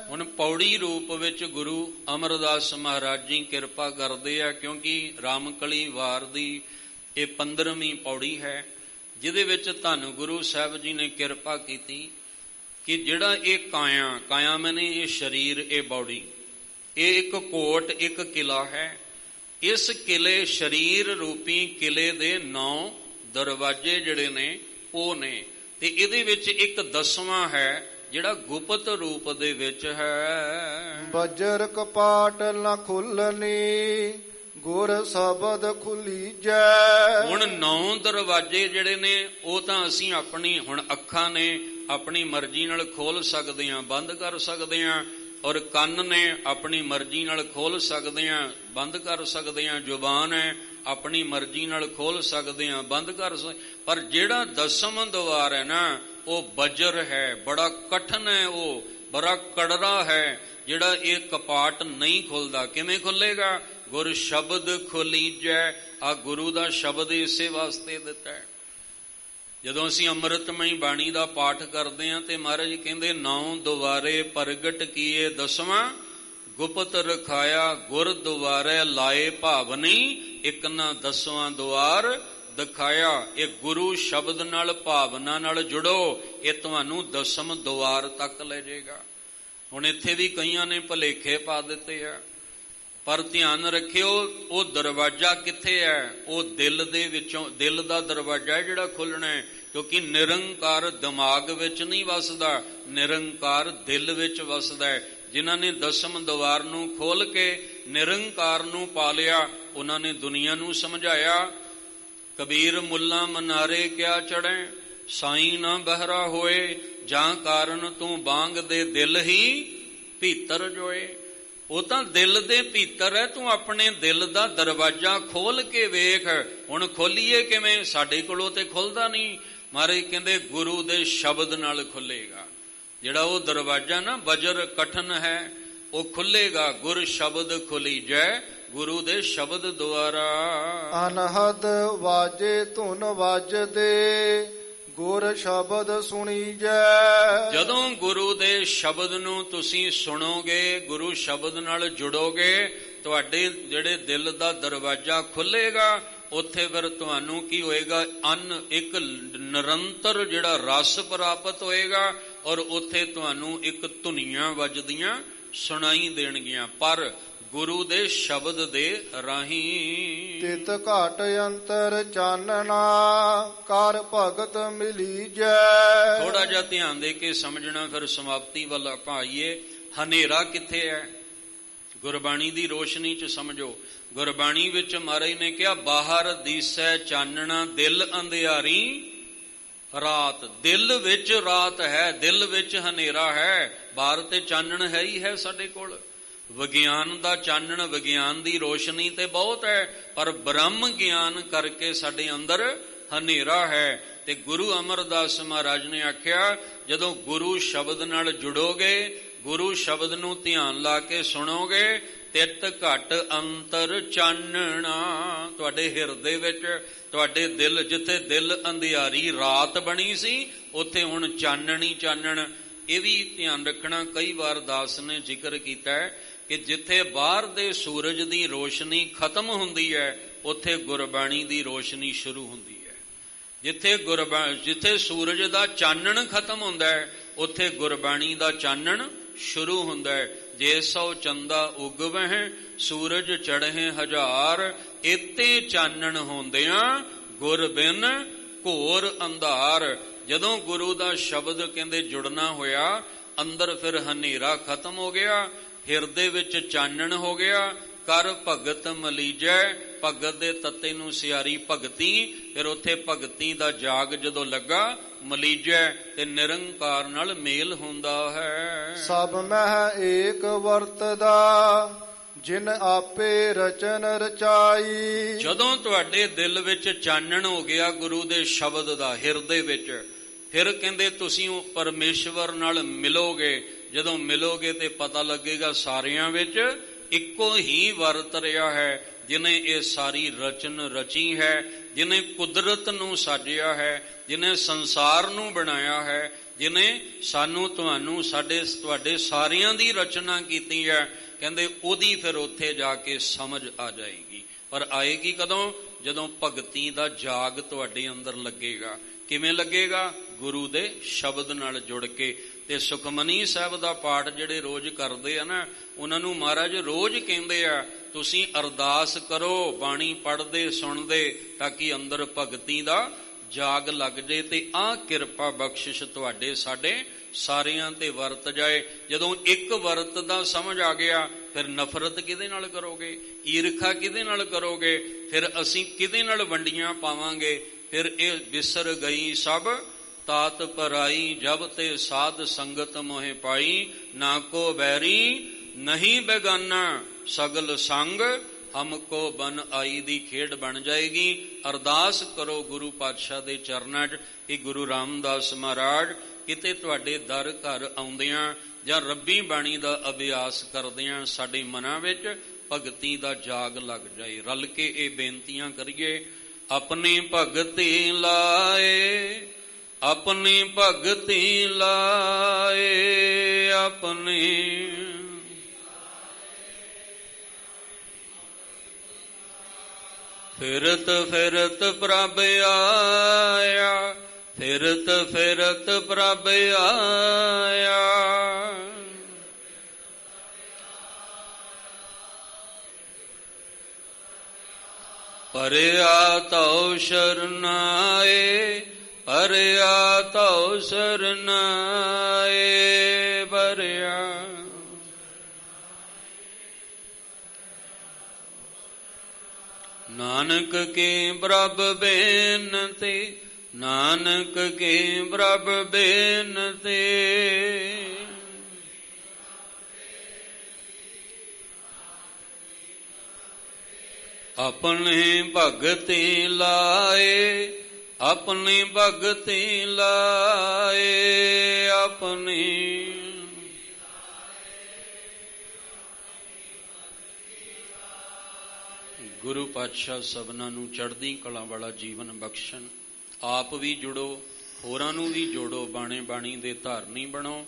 ਹੁਣ ਪੌੜੀ ਰੂਪ ਵਿੱਚ ਗੁਰੂ ਅਮਰਦਾਸ ਮਹਾਰਾਜ ਜੀ ਕਿਰਪਾ ਕਰਦੇ ਆ, ਕਿਉਂਕਿ ਰਾਮਕਲੀ ਵਾਰ ਦੀ ਇਹ 15ਵੀਂ ਪੌੜੀ ਹੈ, ਜਿਹਦੇ ਵਿੱਚ ਧੰਨ ਗੁਰੂ ਸਾਹਿਬ ਜੀ ਨੇ ਕਿਰਪਾ ਕੀਤੀ ਕਿ ਜਿਹੜਾ ਇਹ ਕਾਇਆ, ਕਾਇਆ ਮੈਨੇ ਇਹ ਸਰੀਰ, ਇਹ ਬੌਡੀ, ਇਹ ਇੱਕ ਕੋਟ, ਇੱਕ ਕਿਲਾ ਹੈ। ਇਸ ਕਿਲੇ, ਸਰੀਰ ਰੂਪੀ ਕਿਲੇ ਦੇ 9 ਦਰਵਾਜ਼ੇ ਜਿਹੜੇ ਨੇ ਉਹ ਨੇ, ਤੇ ਇਹਦੇ ਵਿੱਚ ਇੱਕ 10ਵਾਂ ਹੈ ਜਿਹੜਾ ਗੁਪਤ ਰੂਪ ਦੇ ਵਿੱਚ ਹੈ। ਬਜਰ ਕਪਾਟ ਨ ਖੁੱਲਣੀ, ਗੁਰ ਸ਼ਬਦ ਖੁਲੀਜੈ। ਹੁਣ 9 ਦਰਵਾਜ਼ੇ ਜਿਹੜੇ ਨੇ ਉਹ ਤਾਂ ਅਸੀਂ ਆਪਣੀ ਹੁਣ ਅੱਖਾਂ ਨੇ ਆਪਣੀ ਮਰਜ਼ੀ ਨਾਲ ਖੋਲ ਸਕਦੇ ਹਾਂ, ਬੰਦ ਕਰ ਸਕਦੇ ਹਾਂ, ਔਰ ਕੰਨ ਨੇ ਆਪਣੀ ਮਰਜ਼ੀ ਨਾਲ ਖੋਲ ਸਕਦੇ ਹਾਂ, ਬੰਦ ਕਰ ਸਕਦੇ ਹਾਂ, ਜ਼ੁਬਾਨ ਹੈ ਆਪਣੀ ਮਰਜ਼ੀ ਨਾਲ ਖੋਲ ਸਕਦੇ ਹਾਂ, ਬੰਦ ਕਰ ਸਕਦੇ। ਪਰ ਜਿਹੜਾ 10ਵਾਂ ਦੁਆਰ ਹੈ ਨਾ ਉਹ ਬਜਰ ਹੈ, ਬੜਾ ਕਠਨ ਹੈ, ਉਹ ਬੜਾ ਕੜਰਾ ਹੈ, ਜਿਹੜਾ ਇਹ ਕਪਾਟ ਨਹੀਂ ਖੁੱਲਦਾ। ਕਿਵੇਂ ਖੁੱਲੇਗਾ? ਗੁਰ ਸ਼ਬਦ ਖੋਲੀਜੈ। ਆ ਗੁਰੂ ਦਾ ਸ਼ਬਦ ਇਸੇ ਵਾਸਤੇ ਦਿੱਤਾ ਹੈ। ਜਦੋਂ ਅਸੀਂ ਅੰਮ੍ਰਿਤਮਈ ਬਾਣੀ ਦਾ ਪਾਠ ਕਰਦੇ ਹਾਂ ਤੇ ਮਹਾਰਾਜ ਜੀ ਕਹਿੰਦੇ 9 ਦੁਆਰੇ ਪ੍ਰਗਟ ਕੀਏ, 10ਵਾਂ ਗੁਪਤ ਰਖਾਇਆ, ਗੁਰ ਦੁਆਰੇ ਲਾਏ ਭਾਵਨੀ, ਇੱਕ ਨਾ 10ਵਾਂ ਦੁਆਰ ਦਿਖਾਇਆ। ਇਹ ਗੁਰੂ ਸ਼ਬਦ ਨਾਲ, ਭਾਵਨਾ ਨਾਲ ਜੁੜੋ, ਇਹ ਤੁਹਾਨੂੰ 10ਮ ਦੁਆਰ ਤੱਕ ਲੈ ਜਾਏਗਾ। ਹੁਣ ਇੱਥੇ ਵੀ ਕਈਆਂ ਨੇ ਭੁਲੇਖੇ ਪਾ ਦਿੱਤੇ ਆ, ਪਰ ਧਿਆਨ ਰੱਖਿਓ ਉਹ ਦਰਵਾਜ਼ਾ ਕਿੱਥੇ ਹੈ? ਉਹ ਦਿਲ ਦੇ ਵਿੱਚੋਂ, ਦਿਲ ਦਾ ਦਰਵਾਜ਼ਾ ਹੈ ਜਿਹੜਾ ਖੁੱਲਣਾ ਹੈ, ਕਿਉਂਕਿ ਨਿਰੰਕਾਰ ਦਿਮਾਗ ਵਿੱਚ ਨਹੀਂ ਵਸਦਾ, ਨਿਰੰਕਾਰ ਦਿਲ ਵਿੱਚ ਵਸਦਾ ਹੈ। ਜਿਨ੍ਹਾਂ ਨੇ ਦਸਮ ਦੁਆਰ ਨੂੰ ਖੋਲ ਕੇ ਨਿਰੰਕਾਰ ਨੂੰ ਪਾ ਲਿਆ, ਉਹਨਾਂ ਨੇ ਦੁਨੀਆ ਨੂੰ ਸਮਝਾਇਆ। ਕਬੀਰ ਮੁੱਲਾ ਮਨਾਰੇ ਕਿਆ ਚੜ੍ਹੈ, ਸਾਈਂ ਨਾ ਬਹਿਰਾ ਹੋਏ, ਜਾਂ ਕਾਰਨ ਤੂੰ ਬਾਂਗ ਦੇ ਦਿਲ ਹੀ ਭੀਤਰ ਜੋਏ। ਉਹ ਤਾਂ ਦਿਲ ਦੇ ਭੀਤਰ ਹੈ, ਤੂੰ ਆਪਣੇ ਦਿਲ ਦਾ ਦਰਵਾਜ਼ਾ ਖੋਲ ਕੇ ਵੇਖ। ਹੁਣ ਖੋਲੀਏ ਕਿਵੇਂ? ਸਾਡੇ ਕੋਲੋਂ ਤੇ ਖੁੱਲਦਾ ਨਹੀਂ। ਮਹਾਰਾਜ ਕਹਿੰਦੇ ਗੁਰੂ ਦੇ ਸ਼ਬਦ ਨਾਲ ਖੁੱਲੇਗਾ। ਜਿਹੜਾ ਉਹ ਦਰਵਾਜ਼ਾ ਨਾ ਵਜਰ ਕਠਨ ਹੈ, ਉਹ ਖੁੱਲੇਗਾ। ਗੁਰ ਸ਼ਬਦ ਖੁਲੀਜੈ, ਗੁਰੂ ਦੇ ਸ਼ਬਦ ਦੁਆਰਾ। ਅਨਹਦ ਵਾਜੇ ਧੁਨ ਵੱਜਦੇ, ਗੁਰ ਸ਼ਬਦ ਸੁਣੀਜੈ। ਜਦੋਂ ਗੁਰੂ ਦੇ ਸ਼ਬਦ ਨੂੰ ਤੁਸੀਂ ਸੁਣੋਗੇ, ਗੁਰੂ ਸ਼ਬਦ ਨਾਲ ਜੁੜੋਗੇ, ਤੁਹਾਡੇ ਜਿਹੜੇ ਦਿਲ ਦਾ ਦਰਵਾਜ਼ਾ ਖੁੱਲੇਗਾ। ਉੱਥੇ ਫਿਰ ਤੁਹਾਨੂੰ ਕੀ ਹੋਏਗਾ? ਇੱਕ ਨਿਰੰਤਰ ਜਿਹੜਾ ਰਸ ਪ੍ਰਾਪਤ ਹੋਏਗਾ, ਔਰ ਉੱਥੇ ਤੁਹਾਨੂੰ ਇੱਕ ਧੁਨੀਆਂ ਵੱਜਦੀਆਂ ਸੁਣਾਈ ਦੇਣਗੀਆਂ, ਪਰ ਗੁਰੂ ਦੇ ਸ਼ਬਦ ਦੇ ਰਾਹੀਂ। ਤਿਤ ਘਾਟ ਅੰਤਰ ਚਾਨਣਾ, ਕਰ ਭਗਤ ਮਿਲੀਜੈ। ਥੋੜਾ ਜਿਹਾ ਧਿਆਨ ਦੇ ਕੇ ਸਮਝਣਾ, ਫਿਰ ਸਮਾਪਤੀ ਵੱਲ ਆਪਾਂ ਆਈਏ। ਹਨੇਰਾ ਕਿੱਥੇ ਹੈ? ਗੁਰਬਾਣੀ ਦੀ ਰੋਸ਼ਨੀ 'ਚ ਸਮਝੋ। ਗੁਰਬਾਣੀ ਵਿੱਚ ਮਹਾਰਾਜ ਨੇ ਕਿਹਾ ਬਾਹਰ ਦੀਸੈ ਚਾਨਣਾ, ਦਿਲ ਅੰਧਿਆਰੀ ਰਾਤ। ਦਿਲ ਵਿੱਚ ਰਾਤ ਹੈ, ਦਿਲ ਵਿੱਚ ਹਨੇਰਾ ਹੈ। ਬਾਹਰ ਤੇ ਚਾਨਣ ਹੈ ਹੀ ਹੈ ਸਾਡੇ ਕੋਲ। ਵਿਗਿਆਨ ਦਾ ਚਾਨਣ, ਵਿਗਿਆਨ ਦੀ ਰੋਸ਼ਨੀ ਤੇ ਬਹੁਤ ਹੈ, ਪਰ ਬ੍ਰਹਮ ਗਿਆਨ ਕਰਕੇ ਸਾਡੇ ਅੰਦਰ ਹਨੇਰਾ ਹੈ। ਤੇ ਗੁਰੂ ਅਮਰਦਾਸ ਮਹਾਰਾਜ ਨੇ ਆਖਿਆ, ਜਦੋਂ ਗੁਰੂ ਸ਼ਬਦ ਨਾਲ ਜੁੜੋਗੇ, ਗੁਰੂ ਸ਼ਬਦ ਨੂੰ ਧਿਆਨ ਲਾ ਕੇ ਸੁਣੋਗੇ, ਤਿਤ ਘਟ ਅੰਤਰ ਚਾਨਣਾ। ਤੁਹਾਡੇ ਹਿਰਦੇ ਵਿੱਚ, ਤੁਹਾਡੇ ਦਿਲ, ਜਿੱਥੇ ਦਿਲ ਅੰਧਿਆਰੀ ਰਾਤ ਬਣੀ ਸੀ, ਉੱਥੇ ਹੁਣ ਚਾਨਣੀ ਚਾਨਣ। ਇਹ ਵੀ ਧਿਆਨ ਰੱਖਣਾ, ਕਈ ਵਾਰ ਦਾਸ ਨੇ ਜ਼ਿਕਰ ਕੀਤਾ ਹੈ ਕਿ ਜਿੱਥੇ ਬਾਹਰ ਦੇ ਸੂਰਜ ਦੀ ਰੋਸ਼ਨੀ ਖਤਮ ਹੁੰਦੀ ਹੈ, ਉੱਥੇ ਗੁਰਬਾਣੀ ਦੀ ਰੋਸ਼ਨੀ ਸ਼ੁਰੂ ਹੁੰਦੀ ਹੈ। ਜਿੱਥੇ ਸੂਰਜ ਦਾ ਚਾਨਣ ਖਤਮ ਹੁੰਦਾ ਹੈ, ਉੱਥੇ ਗੁਰਬਾਣੀ ਦਾ ਚਾਨਣ ਸ਼ੁਰੂ ਹੁੰਦਾ ਹੈ। ਜੇ ਸੋ ਚੰਦਾ ਉਗਵਹਿ, ਸੂਰਜ ਚੜ੍ਹੇ ਹਜ਼ਾਰ, ਇਤੇ ਚਾਨਣ ਹੁੰਦਿਆਂ ਗੁਰ ਬਿਨ ਘੋਰ ਅੰਧਾਰ। ਜਦੋਂ ਗੁਰੂ ਦਾ ਸ਼ਬਦ ਕਹਿੰਦੇ ਜੁੜਨਾ ਹੋਇਆ, ਅੰਦਰ ਫਿਰ ਹਨੇਰਾ ਖਤਮ ਹੋ ਗਿਆ, ਹਿਰਦੇ ਵਿੱਚ ਚਾਨਣ ਹੋ ਗਿਆ। ਕਰ ਭਗਤ ਮਲੀਜੈ, ਭਗਤ ਦੇ ਤੱਤੇ ਨੂੰ ਸਿਆਰੀ ਭਗਤੀ। ਫਿਰ ਉੱਥੇ ਭਗਤੀ ਦਾ ਜਾਗ ਜਦੋਂ ਲੱਗਾ, ਮਲੀਜੈ, ਤੇ ਨਿਰੰਕਾਰ ਨਾਲ ਮੇਲ ਹੁੰਦਾ ਹੈ। ਸਭ ਮਹਿ ਏਕ ਵਰਤਦਾ, ਜਿਨ ਆਪੇ ਰਚਨ ਰਚਾਈ। ਜਦੋਂ ਤੁਹਾਡੇ ਦਿਲ ਵਿੱਚ ਚਾਨਣ ਹੋ ਗਿਆ ਗੁਰੂ ਦੇ ਸ਼ਬਦ ਦਾ ਹਿਰਦੇ ਵਿੱਚ, ਫਿਰ ਕਹਿੰਦੇ ਤੁਸੀਂ ਪਰਮੇਸ਼ਵਰ ਨਾਲ ਮਿਲੋਗੇ। ਜਦੋਂ ਮਿਲੋਗੇ ਤੇ ਪਤਾ ਲੱਗੇਗਾ ਸਾਰਿਆਂ ਵਿੱਚ ਇੱਕੋ ਹੀ ਵਰਤ ਰਿਹਾ ਹੈ, ਜਿਨੇ ਇਹ ਸਾਰੀ ਰਚਨ ਰਚੀ ਹੈ, ਜਿਨੇ ਕੁਦਰਤ ਨੂੰ ਸਾਜਿਆ ਹੈ, ਜਿਨੇ ਸੰਸਾਰ ਨੂੰ ਬਣਾਇਆ ਹੈ, ਜਿਨੇ ਸਾਨੂੰ ਤੁਹਾਨੂੰ ਤੁਹਾਡੇ ਸਾਰਿਆਂ ਦੀ ਰਚਨਾ ਕੀਤੀ ਹੈ। ਕਹਿੰਦੇ ਉਹਦੀ ਫਿਰ ਉੱਥੇ ਜਾ ਕੇ ਸਮਝ ਆ ਜਾਏਗੀ। ਪਰ ਆਏਗੀ ਕਦੋਂ? ਜਦੋਂ ਭਗਤੀ ਦਾ ਜਾਗ ਤੁਹਾਡੇ ਅੰਦਰ ਲੱਗੇਗਾ। ਕਿਵੇਂ ਲੱਗੇਗਾ? ਗੁਰੂ ਦੇ ਸ਼ਬਦ ਨਾਲ ਜੁੜ ਕੇ। ਤੇ ਸੁਖਮਨੀ ਸਾਹਿਬ ਦਾ ਪਾਠ ਜਿਹੜੇ ਰੋਜ਼ ਕਰਦੇ ਆ ਨਾ, ਉਹਨਾਂ ਨੂੰ ਮਹਾਰਾਜ ਰੋਜ਼ ਕਹਿੰਦੇ ਆ, ਤੁਸੀਂ ਅਰਦਾਸ ਕਰੋ ਬਾਣੀ ਪੜ੍ਹਦੇ ਸੁਣਦੇ, ਤਾਂ ਕਿ ਅੰਦਰ ਭਗਤੀ ਦਾ ਜਾਗ ਲੱਗ ਜੇ ਤੇ ਆਹ ਕਿਰਪਾ ਬਖਸ਼ਿਸ਼ ਤੁਹਾਡੇ ਸਾਡੇ ਸਾਰਿਆਂ ਤੇ ਵਰਤ ਜਾਏ। ਜਦੋਂ ਇੱਕ ਵਰਤ ਦਾ ਸਮਝ ਆ ਗਿਆ, ਫਿਰ ਨਫ਼ਰਤ ਕਿਹਦੇ ਨਾਲ ਕਰੋਗੇ? ਈਰਖਾ ਕਿਹਦੇ ਨਾਲ ਕਰੋਗੇ? ਫਿਰ ਅਸੀਂ ਕਿਹਦੇ ਨਾਲ ਵੰਡੀਆਂ ਪਾਵਾਂਗੇ? ਫਿਰ ਇਹ ਵਿਸਰ ਗਈ ਸਭ ਤਾਤ ਪਰਾਈ, ਜਬ ਤੇ ਸਾਧ ਸੰਗਤ ਮੋਹਿ ਪਾਈ। ਨਾ ਕੋ ਬੈਰੀ ਨਹੀਂ ਬੇਗਾਨਾ, ਸਗਲ ਸੰਗ ਹਮਕੋ ਬਨ ਆਈ ਦੀ ਖੇਡ ਬਣ ਜਾਏਗੀ। ਅਰਦਾਸ ਕਰੋ ਗੁਰੂ ਪਾਤਸ਼ਾਹ ਦੇ ਚਰਨਾਂ 'ਚ ਕਿ ਗੁਰੂ ਰਾਮਦਾਸ ਮਹਾਰਾਜ ਕਿਤੇ ਤੁਹਾਡੇ ਦਰ ਘਰ ਆਉਂਦਿਆਂ ਜਾਂ ਰੱਬੀ ਬਾਣੀ ਦਾ ਅਭਿਆਸ ਕਰਦਿਆਂ ਸਾਡੇ ਮਨਾਂ ਵਿੱਚ ਭਗਤੀ ਦਾ ਜਾਗ ਲੱਗ ਜਾਏ। ਰਲ ਕੇ ਇਹ ਬੇਨਤੀਆਂ ਕਰੀਏ। ਆਪਣੀ ਭਗਤੀ ਲਾਏ, ਆਪਣੀ ਭਗਤੀ ਲਾਏ, ਆਪਣੀ ਫਿਰਤ ਫਿਰਤ ਪ੍ਰਭ ਆਇਆ, ਫਿਰਤ ਫਿਰਤ ਪ੍ਰਭ ਆਇਆ। ਭਰਿਆ ਤਉ ਸ਼ਰਨਾਏ, ਭਰਿਆ ਤਉ ਸ਼ਰਨਾਏ, ਭਰਿਆ। ਨਾਨਕ ਕੇ ਪ੍ਰਭ ਬੇਨਤੀ, ਨਾਨਕ ਕੇ ਪ੍ਰਭ ਬੇਨਤੀ। ਆਪਣੇ ਭਗਤੀ ਲਾਏ, ਆਪਣੀ ਭਗਤੀ ਲਾਏ, ਆਪਣੀ। ਗੁਰੂ ਪਾਤਸ਼ਾਹ ਸਭਨਾਂ ਨੂੰ ਚੜ੍ਹਦੀ ਕਲਾ ਵਾਲਾ ਜੀਵਨ ਬਖਸ਼ਣ। ਆਪ ਵੀ ਜੁੜੋ, ਹੋਰਾਂ ਨੂੰ ਵੀ ਜੋੜੋ, ਬਾਣੇ ਬਾਣੀ ਦੇ ਧਾਰਨੀ ਬਣੋ।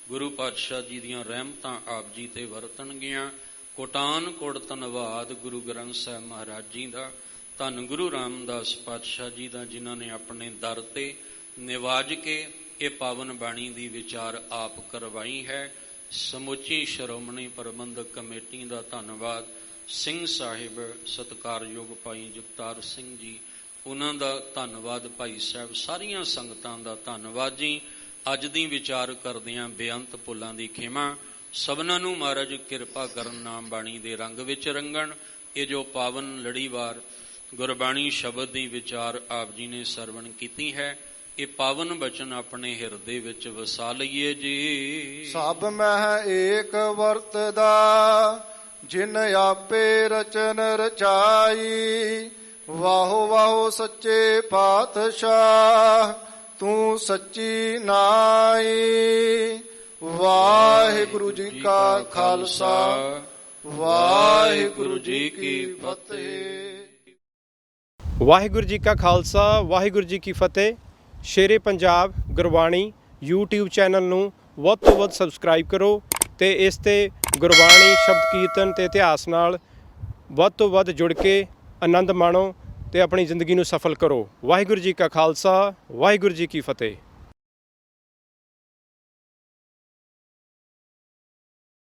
ਗੁਰੂ ਪਾਤਸ਼ਾਹ ਜੀ ਦੀਆਂ ਰਹਿਮਤਾਂ ਆਪ ਜੀ ਤੇ ਵਰਤਣਗੀਆਂ। ਕੋਟਾਨ ਕੋਟ ਧੰਨਵਾਦ ਗੁਰੂ ਗ੍ਰੰਥ ਸਾਹਿਬ ਮਹਾਰਾਜ ਜੀ ਦਾ, ਧੰਨ ਗੁਰੂ ਰਾਮਦਾਸ ਪਾਤਸ਼ਾਹ ਜੀ ਦਾ, ਜਿਨ੍ਹਾਂ ਨੇ ਆਪਣੇ ਦਰ ਤੇ ਨਿਵਾਜ ਕੇ ਇਹ ਪਾਵਨ ਬਾਣੀ ਦੀ ਵਿਚਾਰ ਆਪ ਕਰਵਾਈ ਹੈ। ਸਮੁੱਚੀ ਸ਼੍ਰੋਮਣੀ ਪ੍ਰਬੰਧਕ ਕਮੇਟੀ ਦਾ ਧੰਨਵਾਦ। ਸਿੰਘ ਸਾਹਿਬ ਸਤਿਕਾਰਯੋਗ ਭਾਈ ਜਗਤਾਰ ਸਿੰਘ ਜੀ, ਉਹਨਾਂ ਦਾ ਧੰਨਵਾਦ। ਭਾਈ ਸਾਹਿਬ, ਸਾਰੀਆਂ ਸੰਗਤਾਂ ਦਾ ਧੰਨਵਾਦ ਜੀ। ਅੱਜ ਦੀ ਵਿਚਾਰ ਕਰਦਿਆਂ ਬੇਅੰਤ ਭੁੱਲਾਂ ਦੀ ਖਿਮਾ। ਸਭਨਾਂ ਨੂੰ ਮਹਾਰਾਜ ਕਿਰਪਾ ਕਰਨ, ਨਾਮ ਬਾਣੀ ਦੇ ਰੰਗ ਵਿੱਚ ਰੰਗਣ। ਇਹ ਜੋ ਪਾਵਨ ਲੜੀਵਾਰ ਗੁਰਬਾਣੀ ਸ਼ਬਦ ਦੀ ਵਿਚਾਰ ਆਪ ਜੀ ਨੇ ਸਰਵਣ ਕੀਤੀ ਹੈ, ਇਹ ਪਾਵਨ ਬਚਨ ਆਪਣੇ ਹਿਰਦੇ ਵਿੱਚ ਵਸਾ ਲਈਏ ਜੀ। ਸਭ ਮਹਿ ਏਕ ਵਰਤਦਾ, ਜਿਨ ਆਪੇ ਰਚਨ ਰਚਾਈ। ਵਾਹੋ ਵਾਹੋ ਸੱਚੇ ਪਾਤਸ਼ਾਹ, ਤੂੰ ਸੱਚੀ ਨਾਈ। ਵਾਹਿਗੁਰੂ ਜੀ ਕਾ ਖਾਲਸਾ, ਵਾਹਿਗੁਰੂ ਜੀ ਕੀ ਫਤਿਹ। ਵਾਹਿਗੁਰੂ ਜੀ ਕਾ ਖਾਲਸਾ, ਵਾਹਿਗੁਰੂ ਜੀ ਕੀ ਫਤਿਹ। ਸ਼ੇਰੇ ਪੰਜਾਬ ਗੁਰਬਾਣੀ YouTube ਚੈਨਲ ਨੂੰ ਵੱਧ ਤੋਂ ਵੱਧ ਸਬਸਕ੍ਰਾਈਬ ਕਰੋ ਤੇ ਇਸ ਤੇ ਗੁਰਬਾਣੀ ਸ਼ਬਦ ਕੀਰਤਨ ਤੇ ਇਤਿਹਾਸ ਨਾਲ ਵੱਧ ਤੋਂ ਵੱਧ ਜੁੜ ਕੇ ਆਨੰਦ ਮਾਣੋ ਤੇ ਆਪਣੀ ਜ਼ਿੰਦਗੀ ਨੂੰ ਸਫਲ ਕਰੋ। ਵਾਹਿਗੁਰੂ ਜੀ ਕਾ ਖਾਲਸਾ, ਵਾਹਿਗੁਰੂ ਜੀ ਕੀ ਫਤਿਹ।